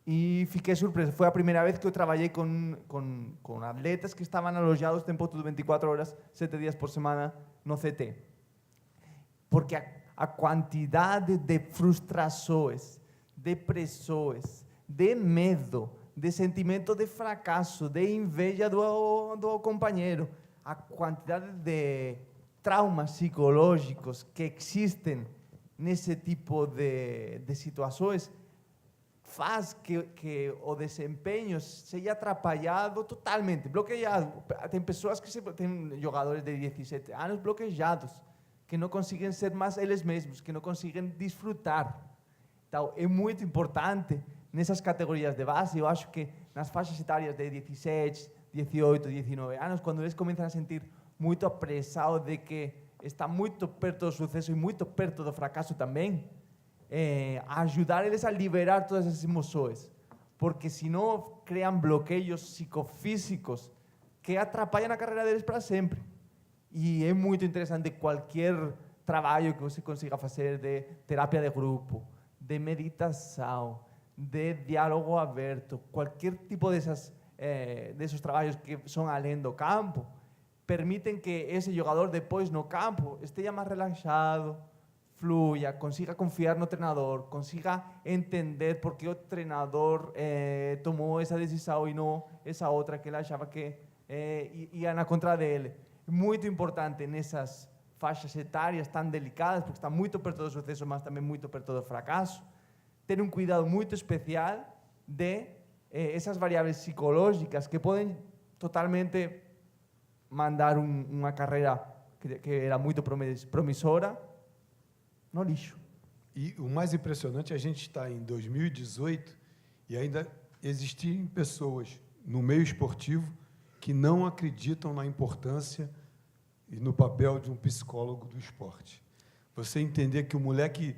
Speaker 5: E fiquei surpreso. Foi a primeira vez que eu traballei con atletas que estaban alojados tempo todo 24 horas, 7 días por semana no CT. Porque a quantidade de frustrações, de pressões, de medo, de sentimento de fracasso, de inveja do companheiro, a quantidade de traumas psicológicos que existem nesse tipo de situações faz que o desempenho seja atrapalhado totalmente, bloqueado. Tem pessoas tem jogadores de 17 anos bloqueados, que não conseguem ser mais eles mesmos, que não conseguem desfrutar. Então, é muito importante nessas categorias de base. Eu acho que nas faixas etárias de 17, 18, 19 anos, quando eles começam a sentir muito apressado de que está muito perto do sucesso e muito perto do fracasso também, ajudar eles a liberar todas essas emoções, porque senão criam bloqueios psicofísicos que atrapalham a carreira deles para sempre. E é muito interessante qualquer trabalho que você consiga fazer de terapia de grupo, de meditação, de diálogo aberto, qualquer tipo desses trabalhos que são além do campo, permitem que esse jogador depois no campo esteja mais relaxado, fluya, consiga confiar no treinador, consiga entender por que o treinador tomou essa decisão e não essa outra que ele achava que ia na contra dele. Muito importante nessas faixas etárias tão delicadas, porque está muito perto do sucesso, mas também muito perto do fracasso, ter um cuidado muito especial de essas variáveis psicológicas que podem totalmente mandar uma carreira que era muito promissora no lixo.
Speaker 4: E o mais impressionante é a gente estar em 2018 e ainda existirem pessoas no meio esportivo que não acreditam na importância e no papel de um psicólogo do esporte. Você entender que o moleque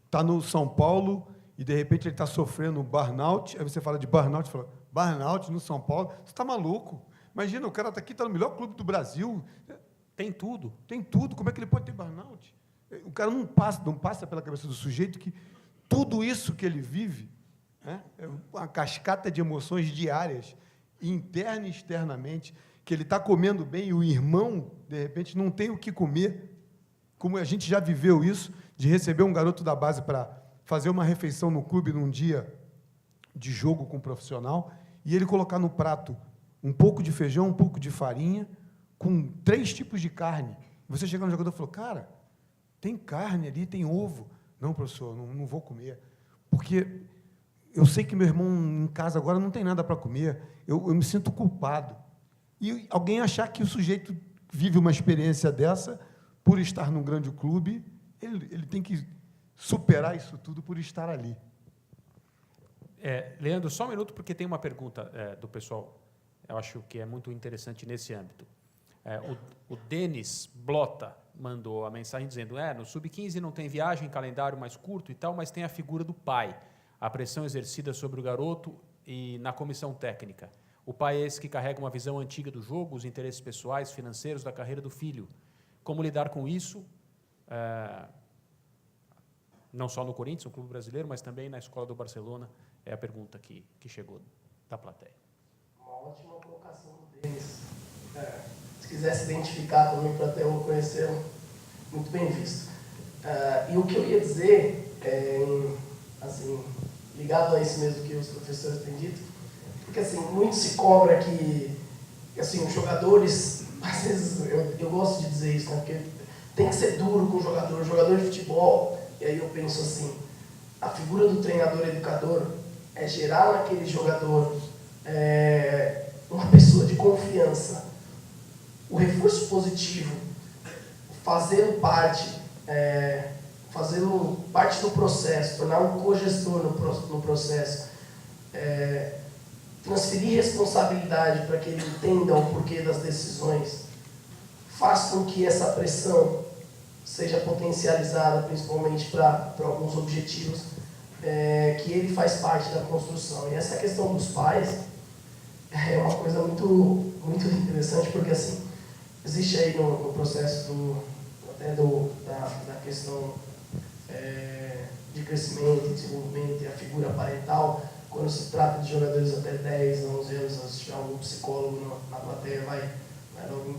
Speaker 4: está no São Paulo e, de repente, ele está sofrendo burnout, aí você fala de burnout, fala, burnout no São Paulo, você está maluco? Imagina, o cara está aqui, está no melhor clube do Brasil.
Speaker 2: Tem tudo.
Speaker 4: Tem tudo, como é que ele pode ter burnout? O cara não passa pela cabeça do sujeito que tudo isso que ele vive, né, é uma cascata de emoções diárias, interna e externamente, que ele está comendo bem e o irmão, de repente, não tem o que comer. Como a gente já viveu isso, de receber um garoto da base para fazer uma refeição no clube num dia de jogo com um profissional e ele colocar no prato um pouco de feijão, um pouco de farinha, com 3 tipos de carne. Você chega no jogador e falou, cara, tem carne ali, tem ovo. Não, professor, não vou comer, porque eu sei que meu irmão em casa agora não tem nada para comer, eu me sinto culpado. E alguém achar que o sujeito vive uma experiência dessa por estar num grande clube, ele tem que superar isso tudo por estar ali.
Speaker 2: Leandro, só um minuto, porque tem uma pergunta do pessoal, eu acho que é muito interessante nesse âmbito. O Denis Blota mandou a mensagem dizendo, no Sub-15 não tem viagem, calendário mais curto e tal, mas tem a figura do pai, a pressão exercida sobre o garoto e na comissão técnica. O pai é esse que carrega uma visão antiga do jogo, os interesses pessoais, financeiros da carreira do filho. Como lidar com isso, não só no Corinthians, no clube brasileiro, mas também na escola do Barcelona, é a pergunta que chegou da plateia.
Speaker 3: Uma ótima colocação do Denis. Se quiser se identificar também para até eu conhecê-lo, muito bem visto. E o que eu ia dizer, assim, ligado a isso mesmo que os professores têm dito, porque assim, muito se cobra que assim, os jogadores, às vezes eu gosto de dizer isso, né, porque tem que ser duro com o jogador de futebol, e aí eu penso assim, a figura do treinador educador é gerar naquele jogador uma pessoa de confiança, o reforço positivo, fazê-lo parte do processo, tornar um cogestor no processo, transferir responsabilidade para que ele entenda o porquê das decisões, faz com que essa pressão seja potencializada, principalmente para alguns objetivos, que ele faz parte da construção. E essa questão dos pais é uma coisa muito, muito interessante, porque assim, existe aí no processo da questão de crescimento e desenvolvimento e a figura parental, quando se trata de jogadores até 10, 11 anos, se tiver algum psicólogo na plateia, vai logo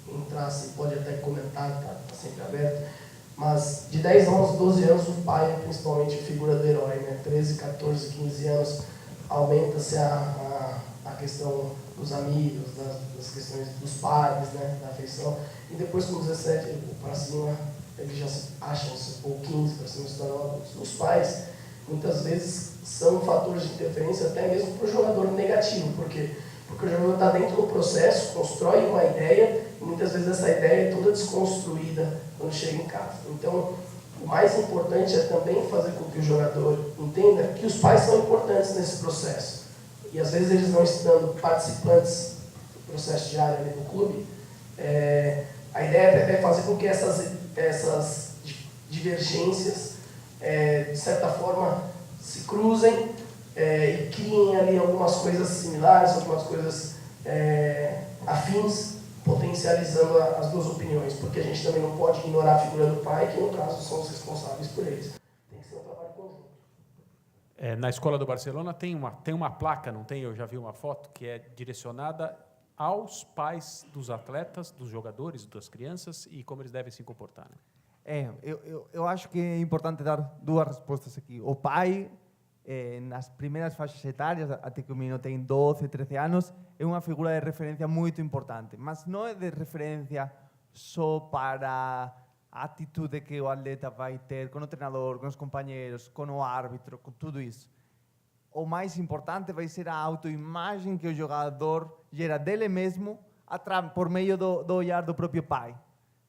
Speaker 3: entrar, assim, pode até comentar, está sempre aberto. Mas de 10 anos, 12 anos, o pai é principalmente a figura do herói, né? 13, 14, 15 anos, aumenta-se a questão dos amigos, das questões dos pares, né? Da afeição. E depois, com 17 para cima, eles já se acham, ou 15 para cima, se tornam adultos. Os pais, muitas vezes são fatores de interferência até mesmo para o jogador negativo, porque o jogador está dentro do processo, constrói uma ideia, e muitas vezes essa ideia é toda desconstruída quando chega em casa. Então, o mais importante é também fazer com que o jogador entenda que os pais são importantes nesse processo. E às vezes eles não estando participantes do processo diário ali do clube, a ideia é fazer com que essas divergências, de certa forma, se cruzem e criem ali algumas coisas similares, algumas coisas afins, potencializando as duas opiniões, porque a gente também não pode ignorar a figura do pai, que no caso são os responsáveis por eles. Tem que ser um trabalho conjunto.
Speaker 2: Na escola do Barcelona tem uma placa, não tem? Eu já vi uma foto que é direcionada aos pais dos atletas, dos jogadores, das crianças e como eles devem se comportar. Né?
Speaker 5: Eu acho que é importante dar duas respostas aqui. O pai, nas primeiras faixas etárias, até que o menino tem 12, 13 anos, é uma figura de referência muito importante, mas não é de referência só para a atitude que o atleta vai ter com o treinador, com os companheiros, com o árbitro, com tudo isso. O mais importante vai ser a autoimagem que o jogador gera dele mesmo por meio do olhar do próprio pai.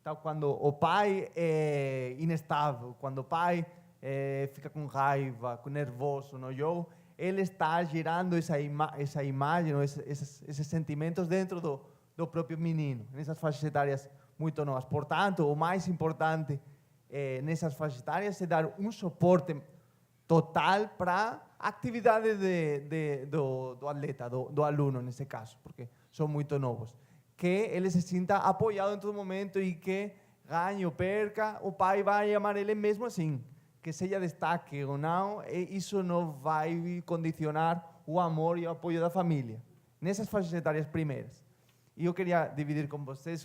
Speaker 5: Então, quando o pai é inestável, quando o pai fica com raiva, com nervoso no jogo, ele está gerando essa imagem, esses sentimentos dentro do próprio menino, nessas faixas etárias muito novas. Portanto, o mais importante nessas faixas etárias é dar um suporte total para a atividade do atleta, do aluno, nesse caso, porque são muito novos. Que ele se sinta apoiado em todo momento e que ganhe ou perca, o pai vai amar ele mesmo assim. Que seja destaque ou não, isso não vai condicionar o amor e o apoio da família. Nessas faixas etárias primeiras. E eu queria dividir com vocês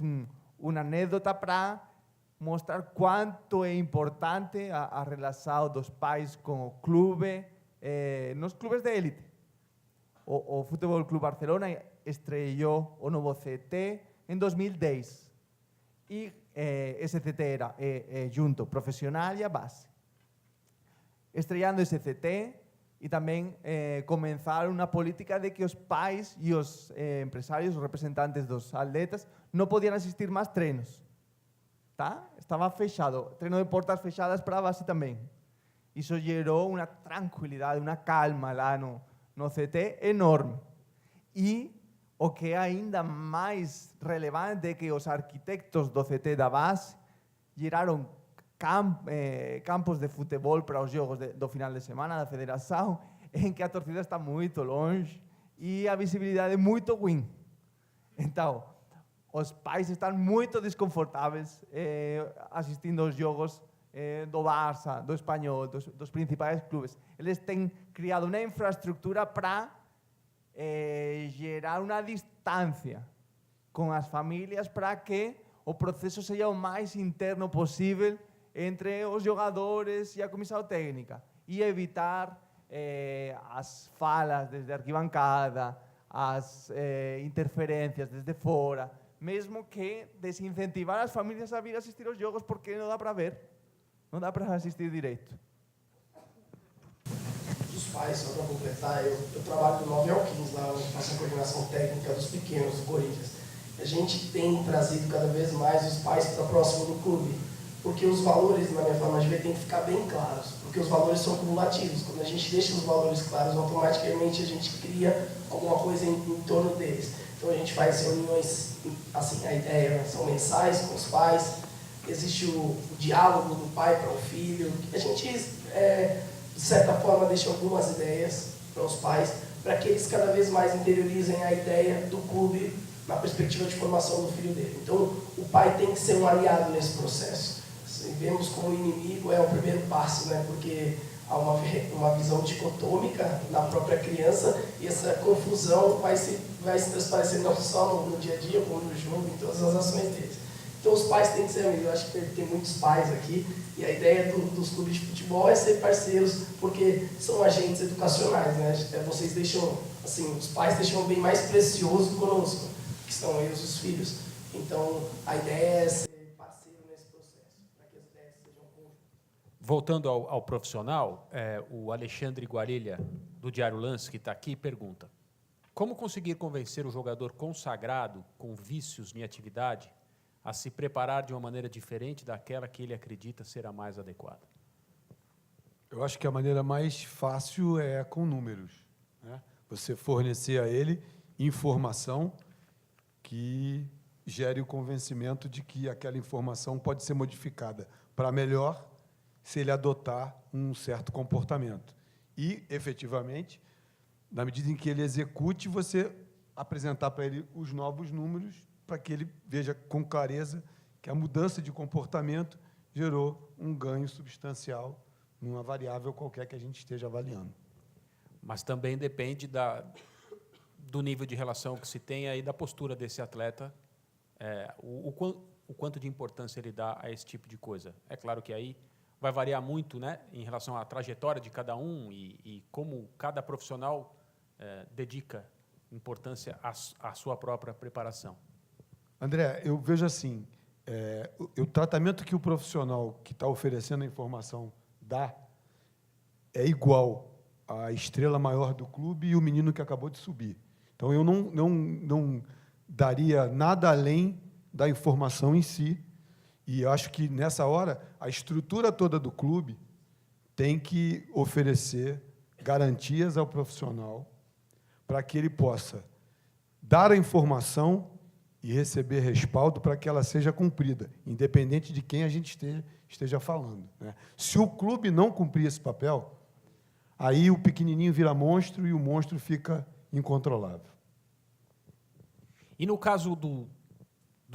Speaker 5: uma anedota para mostrar quanto é importante a relação dos pais com o clube, nos clubes de élite. O Futebol Club Barcelona estreou o novo CT em 2010. E esse CT era junto profissional e a base. Estreando esse CT e também começaram uma política de que os pais e os empresários, os representantes dos atletas, não podiam assistir mais treinos. Tá? Estava fechado, treino de portas fechadas para a base também. Isso gerou uma tranquilidade, uma calma lá no CT enorme. E o que é ainda mais relevante é que os arquitetos do CT da base geraram campos de futebol para os jogos do final de semana da federação, em que a torcida está muito longe e a visibilidade é muito ruim. Então, os pais estão muito desconfortáveis assistindo aos jogos do Barça, do Espanhol, dos principais clubes. Eles têm criado uma infraestrutura para gerar uma distância com as famílias para que o processo seja o mais interno possível entre os jogadores e a comissão técnica e evitar as falas desde a arquibancada, as interferências desde fora, mesmo que desincentivar as famílias a vir assistir aos jogos porque não dá para ver, não dá para assistir direito.
Speaker 3: Os pais, só para completar, eu trabalho do 9 ao 15 lá, eu faço a coordenação técnica dos pequenos, do Corinthians. A gente tem trazido cada vez mais os pais para próximo do clube, porque os valores, na minha forma de ver, tem que ficar bem claros, porque os valores são cumulativos. Quando a gente deixa os valores claros, automaticamente a gente cria alguma coisa em torno deles. Então a gente faz reuniões, assim, a ideia são mensais com os pais, existe o diálogo do pai para o filho, a gente, de certa forma, deixa algumas ideias para os pais, para que eles cada vez mais interiorizem a ideia do clube na perspectiva de formação do filho dele. Então o pai tem que ser um aliado nesse processo. Se vemos como inimigo, é o primeiro passo, né? Porque há uma visão dicotômica na própria criança e essa confusão vai se transparecer não só no dia a dia, como no jogo, em todas as ações deles. Então os pais têm que ser amigos. Eu acho que tem muitos pais aqui e a ideia dos clubes de futebol é ser parceiros, porque são agentes educacionais, né? Vocês deixam, assim, os pais deixam bem mais precioso conosco, que são eles os filhos. Então a ideia é ser parceiro nesse processo, para que as ideias sejam conjuntas.
Speaker 2: Voltando ao profissional, o Alexandre Guarilha, do Diário Lance, que está aqui, pergunta: como conseguir convencer o jogador consagrado, com vícios em atividade, a se preparar de uma maneira diferente daquela que ele acredita ser a mais adequada?
Speaker 4: Eu acho que a maneira mais fácil é com números, né? Você fornecer a ele informação que gere o convencimento de que aquela informação pode ser modificada para melhor se ele adotar um certo comportamento. E, efetivamente, na medida em que ele execute, você apresentar para ele os novos números para que ele veja com clareza que a mudança de comportamento gerou um ganho substancial numa variável qualquer que a gente esteja avaliando.
Speaker 2: Mas também depende do nível de relação que se tem e da postura desse atleta, o quanto de importância ele dá a esse tipo de coisa. É claro que aí vai variar muito, né, em relação à trajetória de cada um e como cada profissional dedica importância à sua própria preparação.
Speaker 4: André, eu vejo assim, o tratamento que o profissional que está oferecendo a informação dá é igual à estrela maior do clube e o menino que acabou de subir. Então, eu não daria nada além da informação em si. E eu acho que, nessa hora, a estrutura toda do clube tem que oferecer garantias ao profissional para que ele possa dar a informação e receber respaldo para que ela seja cumprida, independente de quem a gente esteja falando, né? Se o clube não cumprir esse papel, aí o pequenininho vira monstro e o monstro fica incontrolável.
Speaker 2: E no caso do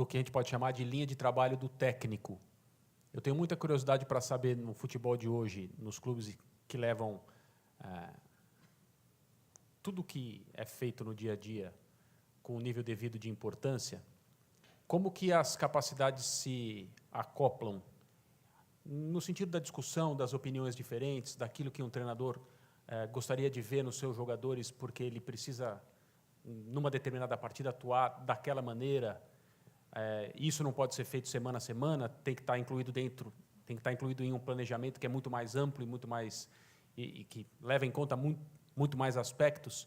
Speaker 2: que a gente pode chamar de linha de trabalho do técnico, eu tenho muita curiosidade para saber, no futebol de hoje, nos clubes que levam tudo que é feito no dia a dia com o nível devido de importância, como que as capacidades se acoplam no sentido da discussão, das opiniões diferentes, daquilo que um treinador gostaria de ver nos seus jogadores, porque ele precisa, numa determinada partida, atuar daquela maneira. Isso não pode ser feito semana a semana, tem que estar incluído em um planejamento que é muito mais amplo e muito mais e que leva em conta muito mais aspectos.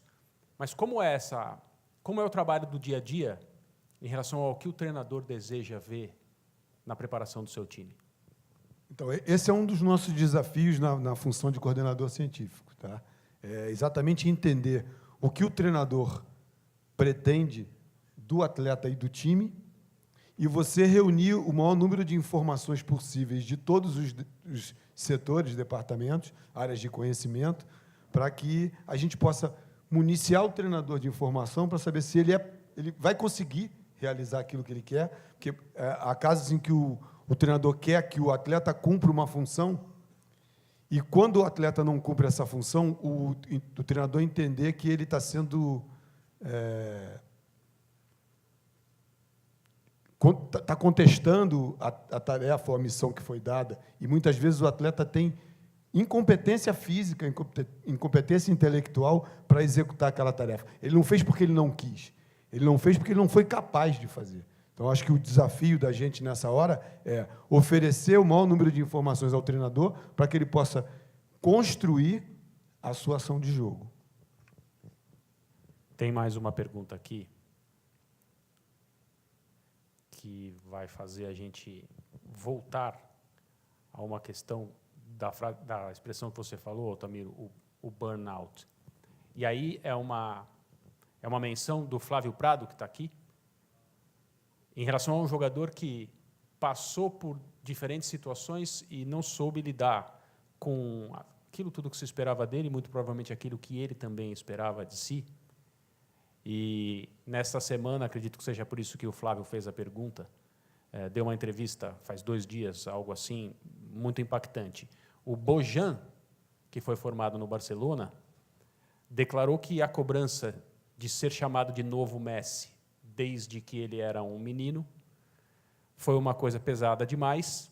Speaker 2: Mas como é o trabalho do dia a dia em relação ao que o treinador deseja ver na preparação do seu time?
Speaker 4: Então, esse é um dos nossos desafios na função de coordenador científico, tá? É exatamente entender o que o treinador pretende do atleta e do time e você reunir o maior número de informações possíveis de todos os setores, departamentos, áreas de conhecimento, para que a gente possa municiar o treinador de informação para saber se ele vai conseguir realizar aquilo que ele quer, porque há casos em que o treinador quer que o atleta cumpra uma função e, quando o atleta não cumpre essa função, o treinador entender que ele está sendo... está contestando a tarefa ou a missão que foi dada, e muitas vezes o atleta tem incompetência física, incompetência intelectual para executar aquela tarefa. Ele não fez porque ele não quis, ele não fez porque ele não foi capaz de fazer. Então, acho que o desafio da gente nessa hora é oferecer o maior número de informações ao treinador para que ele possa construir a sua ação de jogo.
Speaker 2: Tem mais uma pergunta aqui que vai fazer a gente voltar a uma questão da expressão que você falou, Altamiro, o burnout. E aí é uma menção do Flávio Prado, que está aqui, em relação a um jogador que passou por diferentes situações e não soube lidar com aquilo tudo que se esperava dele, muito provavelmente aquilo que ele também esperava de si. E, nesta semana, acredito que seja por isso que o Flávio fez a pergunta, deu uma entrevista faz 2 dias, algo assim, muito impactante. O Bojan, que foi formado no Barcelona, declarou que a cobrança de ser chamado de novo Messi, desde que ele era um menino, foi uma coisa pesada demais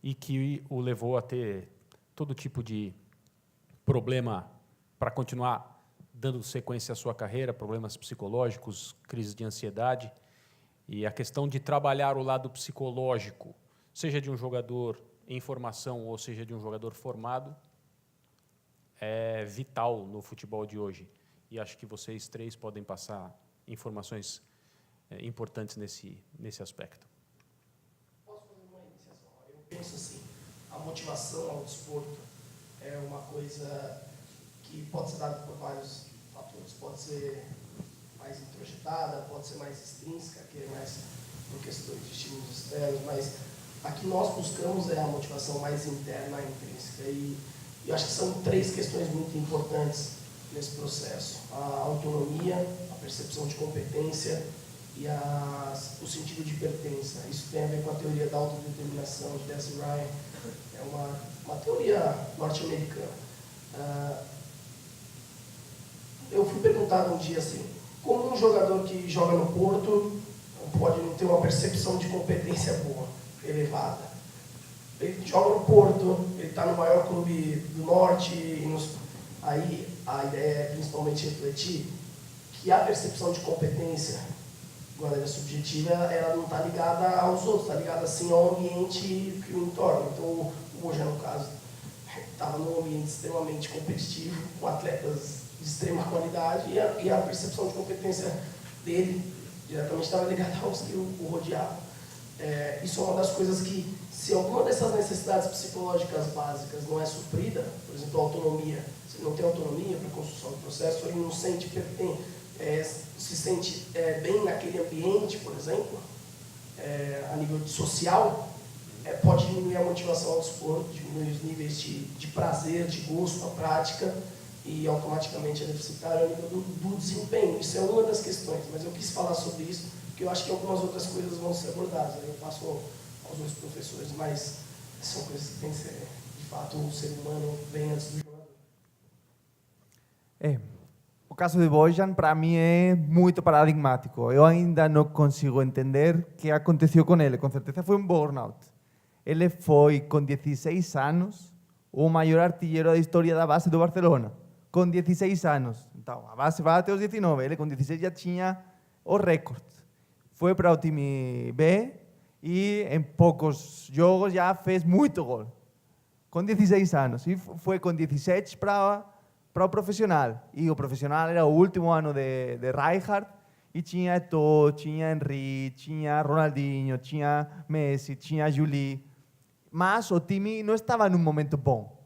Speaker 2: e que o levou a ter todo tipo de problema para continuar dando sequência à sua carreira, problemas psicológicos, crises de ansiedade. E a questão de trabalhar o lado psicológico, seja de um jogador em formação ou seja de um jogador formado, é vital no futebol de hoje. E acho que vocês três podem passar informações importantes nesse aspecto.
Speaker 3: Posso fazer uma iniciação? Eu penso assim, a motivação ao desporto é uma coisa que pode ser dada por vários fatores. Pode ser mais introjetada, pode ser mais extrínseca, que é mais por questões de estímulos externos, mas a que nós buscamos é a motivação mais interna, intrínseca. E eu acho que são 3 questões muito importantes nesse processo. A autonomia, a percepção de competência e o sentido de pertença. Isso tem a ver com a teoria da autodeterminação de Deci Ryan. É uma teoria norte-americana. Eu fui perguntado um dia assim, como um jogador que joga no Porto pode não ter uma percepção de competência boa, elevada? Ele joga no Porto, ele está no maior clube do Norte, aí a ideia é principalmente refletir que a percepção de competência, quando ela é subjetiva, ela não está ligada aos outros, está ligada assim ao ambiente que o entorna. Então, o Bojan, no caso, estava num ambiente extremamente competitivo, com atletas de extrema qualidade, e a percepção de competência dele diretamente estava ligada aos que o rodeavam. Isso é uma das coisas que, se alguma dessas necessidades psicológicas básicas não é suprida, por exemplo, a autonomia, se ele não tem autonomia para a construção do processo, ele não sente se sente bem naquele ambiente, por exemplo, a nível social, pode diminuir a motivação ao desporto, diminuir os níveis de prazer, de gosto na prática, e automaticamente é deficitário a nível do desempenho. Isso é uma das questões, mas eu quis falar sobre isso, porque eu acho que algumas outras coisas vão ser abordadas. Aí eu passo aos meus professores, mas são coisas que tem que ser, de fato, o ser humano bem antes do jogador.
Speaker 5: O caso de Bojan, para mim, é muito paradigmático. Eu ainda não consigo entender o que aconteceu com ele. Com certeza foi um burnout. Ele foi, com 16 anos, o maior artilheiro da história da base do Barcelona. Com 16 anos. Então, a base vai até os 19. Ele, com 16, já tinha o recorde. Foi para o time B e, em poucos jogos, já fez muito gol. Com 16 anos. E foi com 17 para o profissional. E o profissional era o último ano de Rijkaard, e tinha Eto'o, tinha Henry, tinha Ronaldinho, tinha Messi, tinha Juli. Mas o time não estava num momento bom.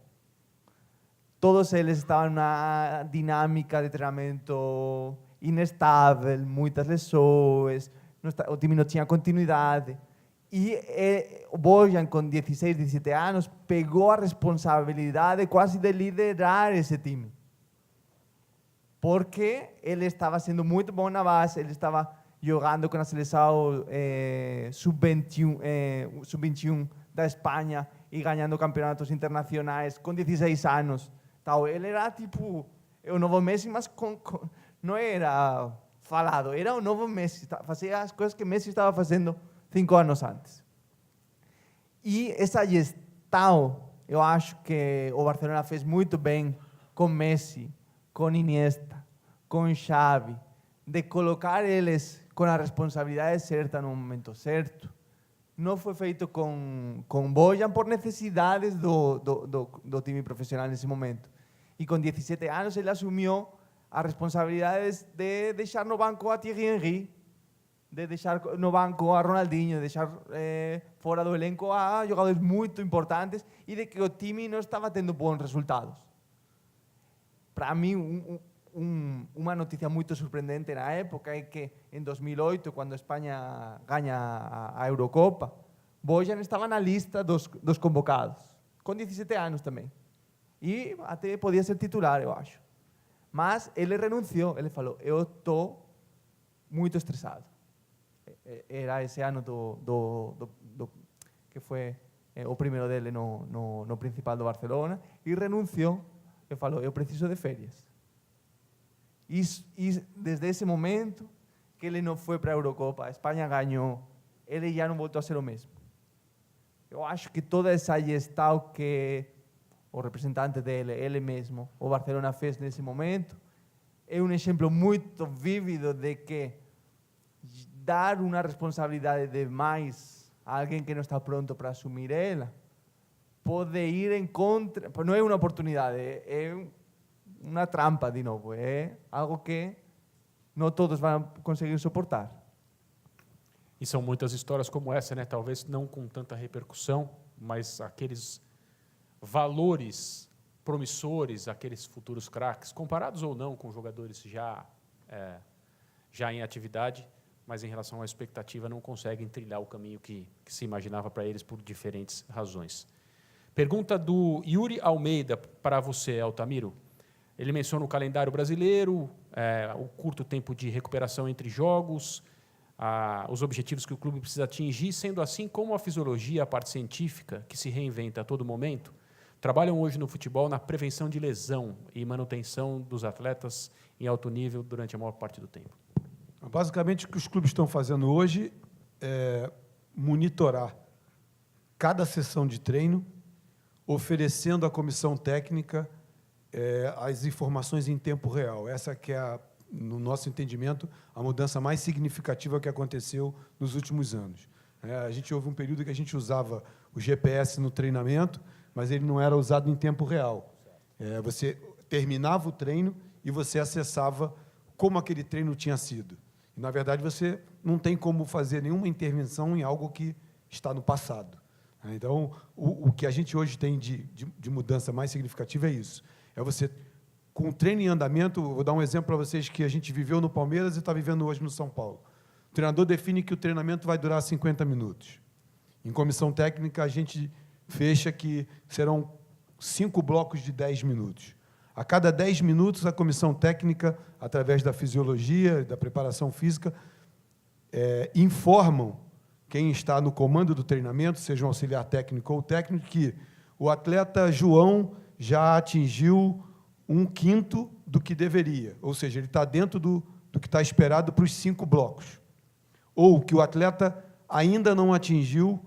Speaker 5: Todos eles estavam numa dinâmica de treinamento inestável, muitas lesões, o time não tinha continuidade. E o Bojan, com 16, 17 anos, pegou a responsabilidade quase de liderar esse time. Porque ele estava sendo muito bom na base, ele estava jogando com a seleção sub-21 da Espanha e ganhando campeonatos internacionais com 16 anos. Então, ele era tipo o novo Messi, mas não era falado, era o novo Messi, fazia as coisas que Messi estava fazendo 5 anos antes. E essa gestão, eu acho que o Barcelona fez muito bem com Messi, com Iniesta, com Xavi, de colocar eles com a responsabilidade certa no momento certo. Não foi feito com Bojan por necessidades do time profissional nesse momento. E com 17 anos ele assumiu as responsabilidades de deixar no banco a Thierry Henry, de deixar no banco a Ronaldinho, de deixar fora do elenco a jogadores muito importantes e de que o time não estava tendo bons resultados. Para mim, uma notícia muito surpreendente na época é que em 2008, quando a Espanha ganha a Eurocopa, Bojan estava na lista dos convocados, com 17 anos também. E até podia ser titular, eu acho. Mas ele renunciou, ele falou, eu estou muito estressado. Era esse ano que foi o primeiro dele no Principal do Barcelona, e renunciou. Ele falou, eu preciso de férias. E desde esse momento que ele não foi para a Eurocopa, a Espanha ganhou, ele já não voltou a ser o mesmo. Eu acho que toda essa gestão que o representante dele, ele mesmo, o Barcelona fez nesse momento, é um exemplo muito vívido de que dar uma responsabilidade demais alguien que no está pronto para asumir él, puede ir en contra, pues no es una oportunidad, es una trampa de nuevo, es algo que no todos van a conseguir soportar.
Speaker 2: E são muitas histórias como essa, né? Talvez não com tanta repercussão, mas aqueles valores promissores, aqueles futuros craques, comparados ou não com jogadores já em atividade, mas em relação à expectativa não conseguem trilhar o caminho que se imaginava para eles por diferentes razões. Pergunta do Yuri Almeida para você, Altamiro. Ele menciona o calendário brasileiro, o curto tempo de recuperação entre jogos, os objetivos que o clube precisa atingir, sendo assim, como a fisiologia, a parte científica, que se reinventa a todo momento, trabalham hoje no futebol na prevenção de lesão e manutenção dos atletas em alto nível durante a maior parte do tempo.
Speaker 4: Basicamente, o que os clubes estão fazendo hoje é monitorar cada sessão de treino, oferecendo à comissão técnica as informações em tempo real. Essa que é, no nosso entendimento, a mudança mais significativa que aconteceu nos últimos anos. A gente houve um período que a gente usava o GPS no treinamento, mas ele não era usado em tempo real. Você terminava o treino e você acessava como aquele treino tinha sido. E, na verdade, você não tem como fazer nenhuma intervenção em algo que está no passado. Então, o que a gente hoje tem de mudança mais significativa é isso. É você, com o treino em andamento, vou dar um exemplo para vocês que a gente viveu no Palmeiras e está vivendo hoje no São Paulo. O treinador define que o treinamento vai durar 50 minutos. Em comissão técnica, a gente fecha que serão 5 blocos de 10 minutos. A cada 10 minutos, a comissão técnica, através da fisiologia, da preparação física, informam quem está no comando do treinamento, seja um auxiliar técnico ou técnico, que o atleta João já atingiu 1/5 do que deveria, ou seja, ele está dentro do que está esperado para os 5 blocos. Ou que o atleta ainda não atingiu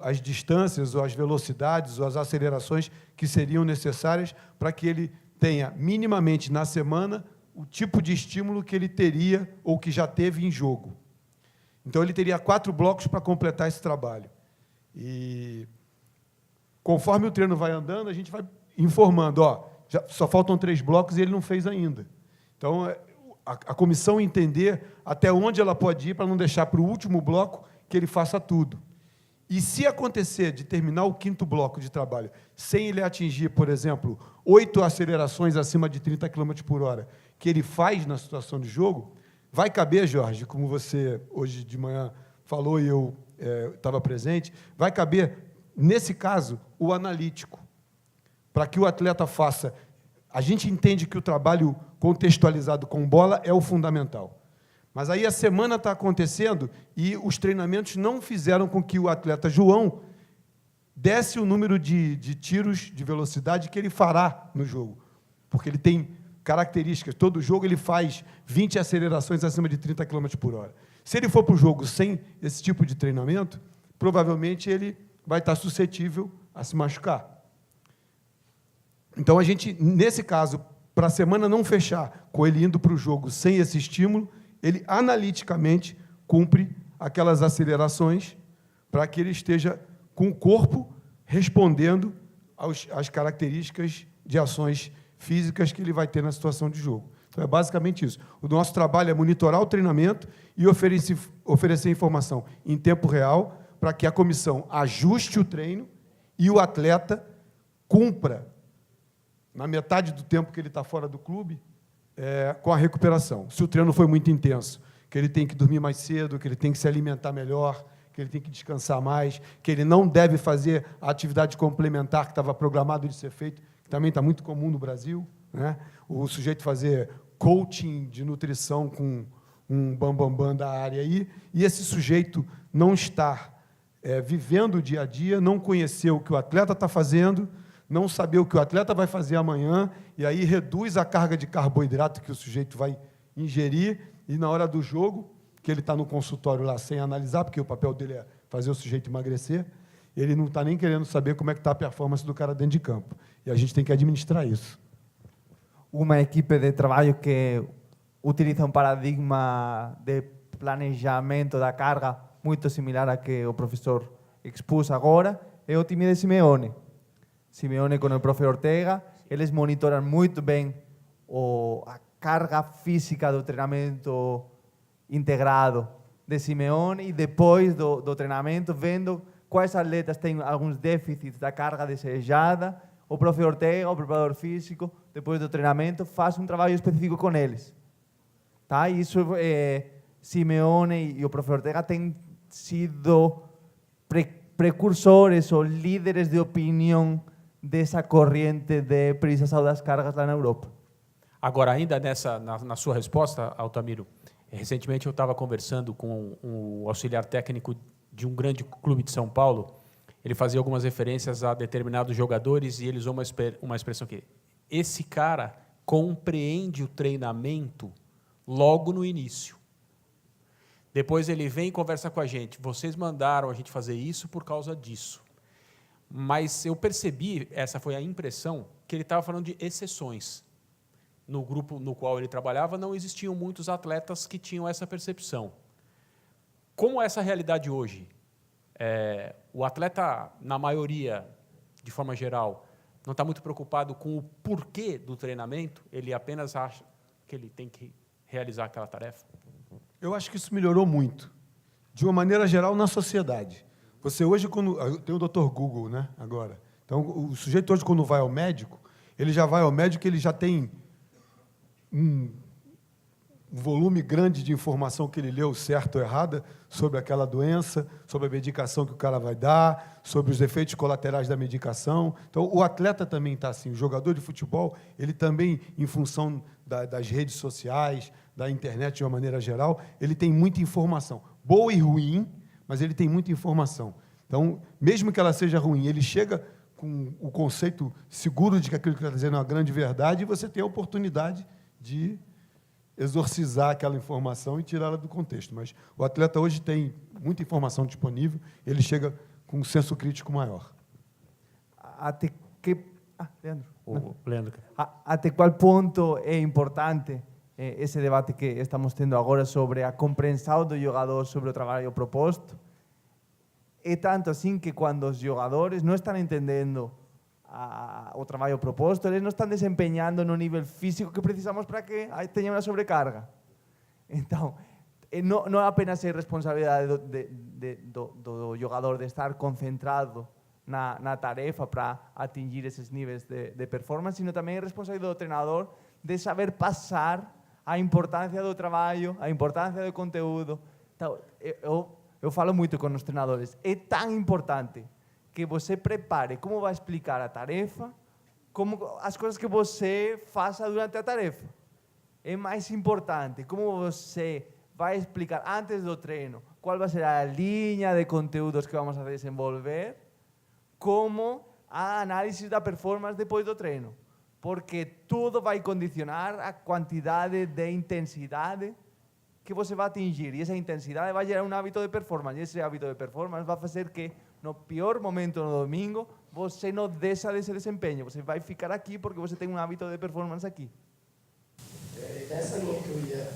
Speaker 4: as distâncias, ou as velocidades, ou as acelerações que seriam necessárias para que ele tenha, minimamente, na semana, o tipo de estímulo que ele teria ou que já teve em jogo. Então, ele teria 4 blocos para completar esse trabalho. E, conforme o treino vai andando, a gente vai informando, só faltam 3 blocos e ele não fez ainda. Então, a comissão entender até onde ela pode ir para não deixar para o último bloco que ele faça tudo. E se acontecer de terminar o 5º bloco de trabalho sem ele atingir, por exemplo, 8 acelerações acima de 30 km por hora, que ele faz na situação de jogo, vai caber, Jorge, como você hoje de manhã falou e eu estava presente, vai caber, nesse caso, o analítico, para que o atleta faça. A gente entende que o trabalho contextualizado com bola é o fundamental. Mas aí a semana está acontecendo e os treinamentos não fizeram com que o atleta João desse o número de tiros de velocidade que ele fará no jogo. Porque ele tem características. Todo jogo ele faz 20 acelerações acima de 30 km por hora. Se ele for para o jogo sem esse tipo de treinamento, provavelmente ele vai estar suscetível a se machucar. Então, a gente, nesse caso, para a semana não fechar com ele indo para o jogo sem esse estímulo, ele analiticamente cumpre aquelas acelerações para que ele esteja com o corpo respondendo às características de ações físicas que ele vai ter na situação de jogo. Então, é basicamente isso. O nosso trabalho é monitorar o treinamento e oferecer informação em tempo real para que a comissão ajuste o treino e o atleta cumpra, na metade do tempo que ele está fora do clube, com a recuperação. Se o treino foi muito intenso, que ele tem que dormir mais cedo, que ele tem que se alimentar melhor, que ele tem que descansar mais, que ele não deve fazer a atividade complementar que estava programado de ser feito, que também está muito comum no Brasil, né? O sujeito fazer coaching de nutrição com um bambambam da área aí, e esse sujeito não estar vivendo o dia a dia, não conhecer o que o atleta está fazendo, não saber o que o atleta vai fazer amanhã, e aí reduz a carga de carboidrato que o sujeito vai ingerir, e na hora do jogo, que ele está no consultório lá sem analisar, porque o papel dele é fazer o sujeito emagrecer, ele não está nem querendo saber como é que está a performance do cara dentro de campo. E a gente tem que administrar isso.
Speaker 5: Uma equipe de trabalho que utiliza um paradigma de planejamento da carga muito similar a que o professor expôs agora, é o time de Simeone. Simeone com o profe Ortega, eles monitoram muito bem a carga física do treinamento integrado de Simeone e depois do treinamento, vendo quais atletas têm alguns déficits da carga desejada, o profe Ortega, o preparador físico, depois do treinamento, faz um trabalho específico com eles. Tá? E isso, Simeone e o profe Ortega têm sido precursores ou líderes de opinião dessa corrente de priorização das cargas lá na Europa.
Speaker 2: Agora, ainda na sua resposta, Altamiro, recentemente eu estava conversando com o auxiliar técnico de um grande clube de São Paulo. Ele fazia algumas referências a determinados jogadores e ele usou uma expressão que esse cara compreende o treinamento logo no início. Depois ele vem e conversa com a gente. Vocês mandaram a gente fazer isso por causa disso. Mas eu percebi, essa foi a impressão, que ele estava falando de exceções. No grupo no qual ele trabalhava, não existiam muitos atletas que tinham essa percepção. Como é essa realidade hoje? O atleta, na maioria, de forma geral, não está muito preocupado com o porquê do treinamento, ele apenas acha que ele tem que realizar aquela tarefa?
Speaker 4: Eu acho que isso melhorou muito, de uma maneira geral, na sociedade. Você hoje, quando tem o Dr. Google, né, agora. Então, o sujeito hoje, quando vai ao médico, ele já vai ao médico, ele já tem um volume grande de informação que ele leu certo ou errada sobre aquela doença, sobre a medicação que o cara vai dar, sobre os efeitos colaterais da medicação. Então, o atleta também está assim, o jogador de futebol, ele também, em função das redes sociais, da internet de uma maneira geral, ele tem muita informação, boa e ruim, mas ele tem muita informação. Então, mesmo que ela seja ruim, ele chega com o conceito seguro de que aquilo que ele está dizendo é uma grande verdade e você tem a oportunidade de exorcizar aquela informação e tirá-la do contexto. Mas o atleta hoje tem muita informação disponível, ele chega com um senso crítico maior.
Speaker 5: Até que... Leandro.
Speaker 2: Leandro.
Speaker 5: Até qual ponto é importante esse debate que estamos tendo agora sobre a compreensão do jogador sobre o trabalho proposto? É tanto assim que quando os jogadores não estão entendendo o trabalho proposto, eles não estão desempenhando no nível físico que precisamos para que tenha uma sobrecarga. Então, não apenas é responsabilidade do jogador de estar concentrado na tarefa para atingir esses níveis de performance, sino também é responsabilidade do treinador de saber passar a importância do trabalho, a importância do conteúdo. Então, eu falo muito com os treinadores. É tão importante que você prepare como vai explicar a tarefa, como as coisas que você faça durante a tarefa. É mais importante como você vai explicar antes do treino qual vai ser a linha de conteúdos que vamos a desenvolver, como a análise da performance depois do treino. Porque tudo vai condicionar a quantidade de intensidade que você vai atingir. E essa intensidade vai gerar um hábito de performance. E esse hábito de performance vai fazer que, no pior momento, no domingo, você não desça desse desempenho. Você vai ficar aqui porque você tem um hábito de performance aqui.
Speaker 3: Nessa linha que eu ia...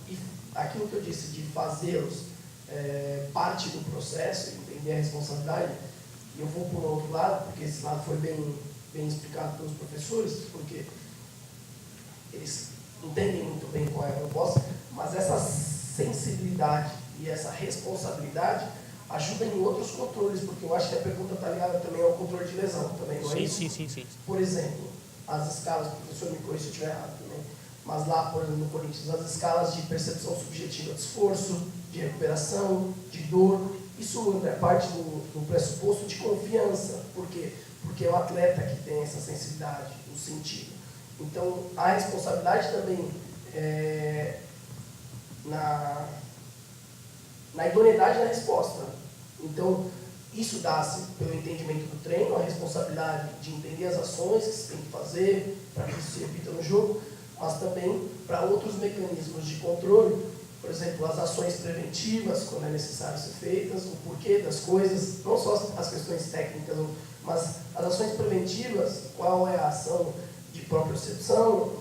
Speaker 3: E aquilo que eu disse de fazê-los parte do processo, entender a responsabilidade, e eu vou por um outro lado, porque esse lado foi bem explicado pelos professores, porque eles entendem muito bem qual é a proposta, mas essa sensibilidade e essa responsabilidade ajudam em outros controles, porque eu acho que a pergunta está ligada também ao controle de lesão, também, não é isso?
Speaker 2: Sim.
Speaker 3: Por exemplo, as escalas, o professor me corrija se eu estiver errado também, mas lá, por exemplo, no Corinthians, as escalas de percepção subjetiva de esforço, de recuperação, de dor, isso é parte do pressuposto de confiança. Por quê? Porque é o atleta que tem essa sensibilidade, o sentido. Então, a responsabilidade também na idoneidade da resposta. Então, isso dá-se pelo entendimento do treino, a responsabilidade de entender as ações que se tem que fazer para que isso se repita no jogo, mas também para outros mecanismos de controle, por exemplo, as ações preventivas, quando é necessário ser feitas, o porquê das coisas, não só as questões técnicas, mas as ações preventivas, qual é a ação de propriocepção,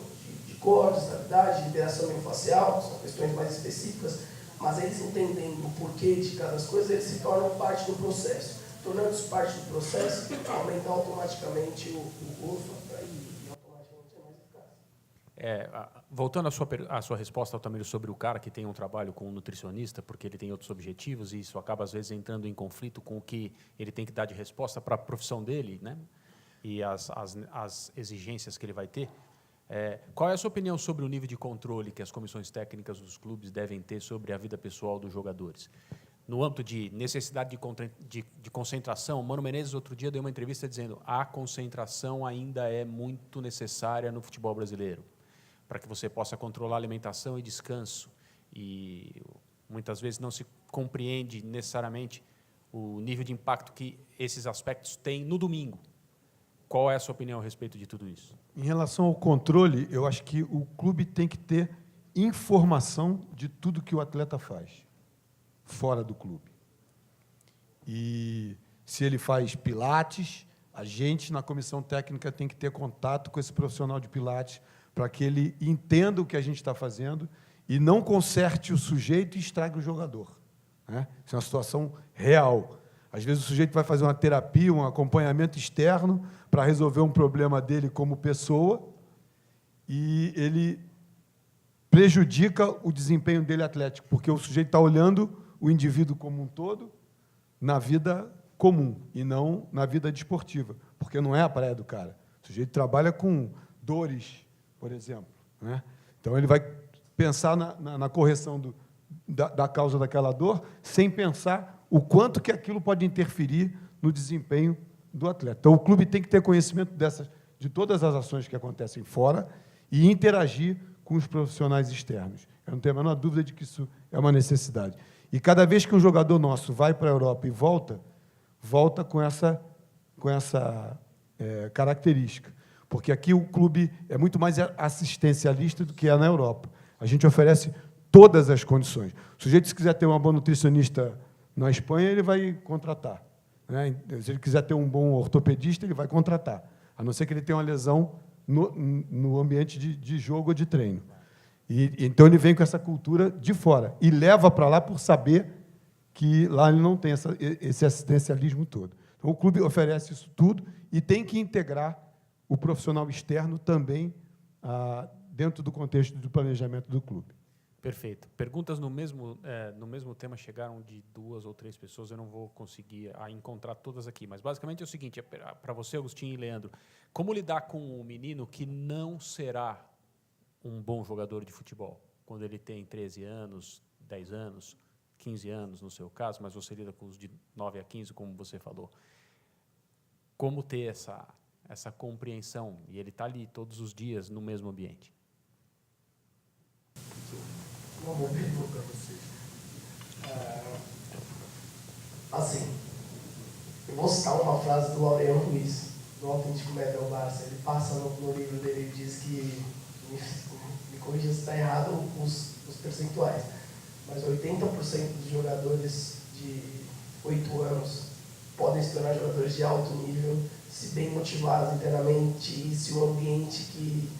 Speaker 3: de core, de estabilidade, de liberação miofascial, são questões mais específicas, mas eles entendendo o porquê de cada coisa, eles se tornam parte do processo. Tornando-se parte do processo, aumenta automaticamente o gosto e automaticamente é mais eficaz.
Speaker 2: Voltando à sua resposta, Altamiro, sobre o cara que tem um trabalho com um nutricionista, porque ele tem outros objetivos e isso acaba, às vezes, entrando em conflito com o que ele tem que dar de resposta para a profissão dele, né? E as exigências que ele vai ter. Qual é a sua opinião sobre o nível de controle que as comissões técnicas dos clubes devem ter sobre a vida pessoal dos jogadores? No âmbito de necessidade de concentração, Mano Menezes, outro dia, deu uma entrevista dizendo a concentração ainda é muito necessária no futebol brasileiro, para que você possa controlar alimentação e descanso. E muitas vezes não se compreende necessariamente o nível de impacto que esses aspectos têm no domingo. Qual é a sua opinião a respeito de tudo isso?
Speaker 4: Em relação ao controle, eu acho que o clube tem que ter informação de tudo que o atleta faz, fora do clube. E se ele faz pilates, a gente, na comissão técnica, tem que ter contato com esse profissional de pilates para que ele entenda o que a gente está fazendo e não conserte o sujeito e estrague o jogador, né? Isso é uma situação real. Às vezes o sujeito vai fazer uma terapia, um acompanhamento externo para resolver um problema dele como pessoa e ele prejudica o desempenho dele atlético, porque o sujeito está olhando o indivíduo como um todo na vida comum e não na vida desportiva, porque não é a praia do cara. O sujeito trabalha com dores, por exemplo, né? Então, ele vai pensar na correção da causa daquela dor sem pensar o quanto que aquilo pode interferir no desempenho do atleta. Então, o clube tem que ter conhecimento de todas as ações que acontecem fora e interagir com os profissionais externos. Eu não tenho a menor dúvida de que isso é uma necessidade. E cada vez que um jogador nosso vai para a Europa e volta com essa característica. Porque aqui o clube é muito mais assistencialista do que é na Europa. A gente oferece todas as condições. O sujeito, se quiser ter uma boa nutricionista na Espanha, ele vai contratar, né? Se ele quiser ter um bom ortopedista, ele vai contratar, a não ser que ele tenha uma lesão no ambiente de jogo ou de treino. Então, ele vem com essa cultura de fora e leva para lá por saber que lá ele não tem esse assistencialismo todo. Então, o clube oferece isso tudo e tem que integrar o profissional externo também dentro do contexto do planejamento do clube.
Speaker 2: Perfeito. Perguntas no mesmo tema chegaram de 2 ou 3 pessoas, eu não vou conseguir encontrar todas aqui, mas basicamente é o seguinte, para você, Agostinho e Leandro, como lidar com um menino que não será um bom jogador de futebol, quando ele tem 13 anos, 10 anos, 15 anos no seu caso, mas você lida com os de 9 a 15, como você falou. Como ter essa compreensão, e ele está ali todos os dias no mesmo ambiente?
Speaker 3: Uma boa pergunta para vocês. Assim, eu vou citar uma frase do Aurélio Ruiz, do Autêntico Medel Barça. Ele passa no livro dele, ele diz que, me corrija se está errado os percentuais, mas 80% dos jogadores de 8 anos podem se tornar jogadores de alto nível, se bem motivados internamente e se o ambiente que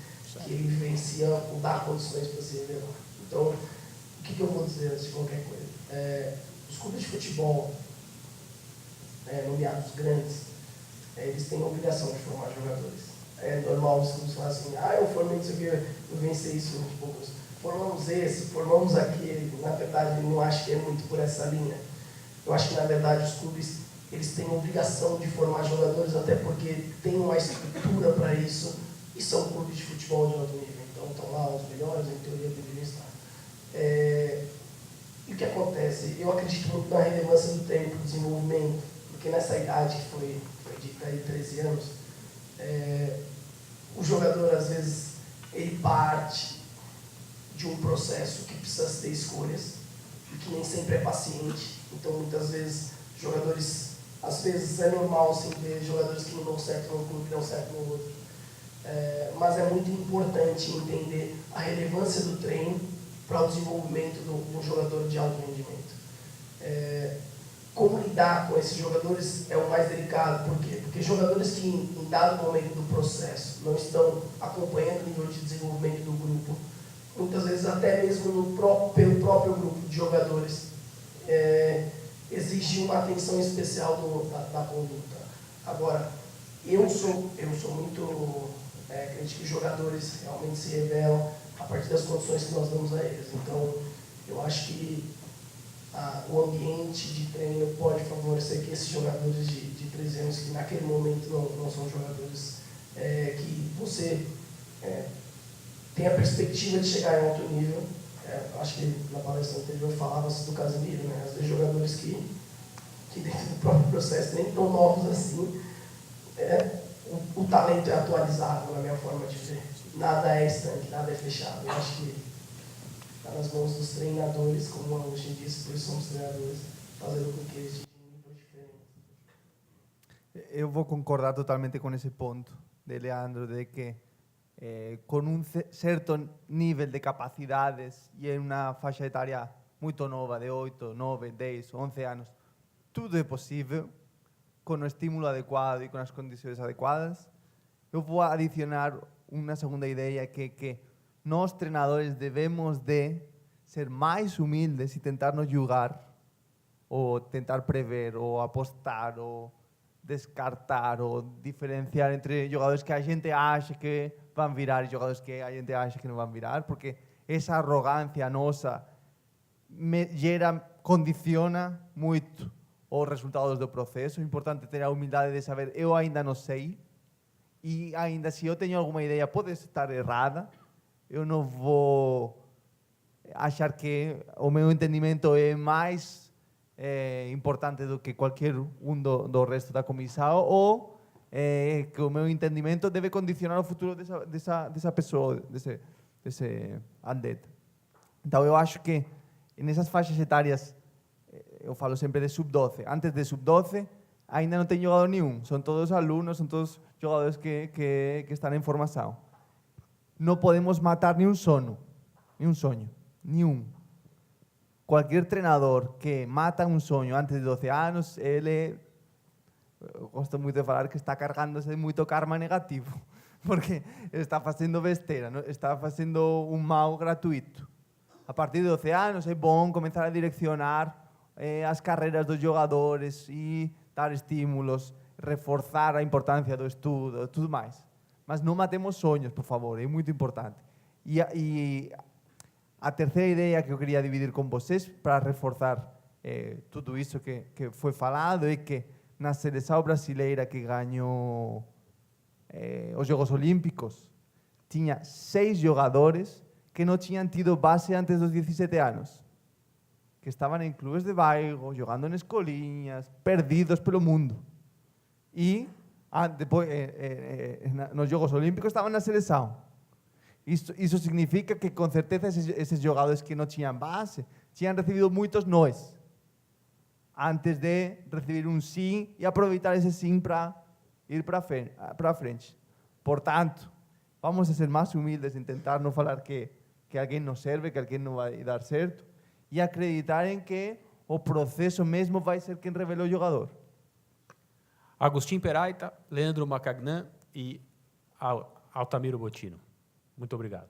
Speaker 3: ele vivencia dá condições para se elevar. Então, o que eu vou dizer antes de qualquer coisa? Os clubes de futebol, nomeados grandes, eles têm a obrigação de formar jogadores. É normal os clubes falarem assim, eu formei isso aqui, eu venci isso muito poucos. Formamos esse, formamos aquele. Na verdade, eu não acho que é muito por essa linha. Eu acho que, na verdade, os clubes eles têm a obrigação de formar jogadores, até porque tem uma estrutura para isso, e são clubes de futebol de alto nível. Então, estão lá os melhores, em teoria, deveriam estar. E o que acontece? Eu acredito muito na relevância do tempo, do desenvolvimento, porque nessa idade que foi dita aí, 13 anos, o jogador, às vezes, ele parte de um processo que precisa ter escolhas, e que nem sempre é paciente. Então, muitas vezes, jogadores, às vezes é normal assim, ver jogadores que não dão certo num clube, não dão certo no outro. Mas é muito importante entender a relevância do treino para o desenvolvimento de um jogador de alto rendimento. Como lidar com esses jogadores é o mais delicado. Por quê? Porque jogadores que, em dado momento do processo, não estão acompanhando o nível de desenvolvimento do grupo, muitas vezes até mesmo pelo próprio grupo de jogadores, exige uma atenção especial da conduta. Agora, eu sou muito crente que os jogadores realmente se revelam a partir das condições que nós damos a eles. Então, eu acho que o ambiente de treino pode favorecer que esses jogadores de 13 anos, que naquele momento não são jogadores que você tem a perspectiva de chegar em alto nível. Acho que na palestra anterior falava-se do Casemiro, né? Às vezes jogadores que dentro do próprio processo nem tão novos assim, o talento é atualizado, na minha forma de ver. Nada é estanque, nada é fechado. Eu acho que está nas mãos dos treinadores, como o Agostinho disse, por isso somos treinadores, fazendo com que eles cheguem em nível diferente.
Speaker 5: Eu vou concordar totalmente com esse ponto de Leandro, de que com um certo nível de capacidades e em uma faixa etária muito nova, de 8, 9, 10, 11 anos, tudo é possível, com o estímulo adequado e com as condições adequadas. Eu vou adicionar uma segunda ideia, que nós, treinadores, devemos de ser mais humildes e tentar não julgar, ou tentar prever, ou apostar, ou descartar, ou diferenciar entre jogadores que a gente acha que vão virar e jogadores que a gente acha que não vão virar, porque essa arrogância nossa condiciona muito os resultados do processo. É importante ter a humildade de saber, eu ainda não sei, e ainda se eu tenho alguma ideia, pode estar errada, eu não vou achar que o meu entendimento é mais importante do que qualquer um do resto da comissão, ou que o meu entendimento deve condicionar o futuro dessa pessoa, desse atleta. Então, eu acho que nessas faixas etárias, eu falo sempre de sub-12. Antes de sub-12, ainda não tem jogador nenhum. São todos alunos, são todos jogadores que estão em formação. Não podemos matar nenhum sonho. Nenhum. Qualquer treinador que mata um sonho antes de 12 anos, ele, eu gosto muito de falar que está cargando-se de muito karma negativo, porque está fazendo besteira, está fazendo um mal gratuito. A partir de 12 anos é bom começar a direcionar as carreiras dos jogadores e dar estímulos, reforçar a importância do estudo, tudo mais. Mas não matemos sonhos, por favor, é muito importante. E a terceira ideia que eu queria dividir com vocês, para reforçar tudo isso que foi falado, é que na seleção brasileira que ganhou os Jogos Olímpicos, tinha 6 jogadores que não tinham tido base antes dos 17 anos, que estavam em clubes de bairro, jogando em escolinhas, perdidos pelo mundo. E depois, nos Jogos Olímpicos, estavam na seleção. Isso significa que, com certeza, esses jogadores que não tinham base tinham recebido muitos nós, antes de receber um sim e aproveitar esse sim para ir para frente. Portanto, vamos a ser mais humildes em tentar não falar que alguém não serve, que alguém não vai dar certo, e acreditar em que o processo mesmo vai ser quem revela o jogador.
Speaker 2: Agostinho Peraita, Leandro Macagnan e Altamiro Bottino. Muito obrigado.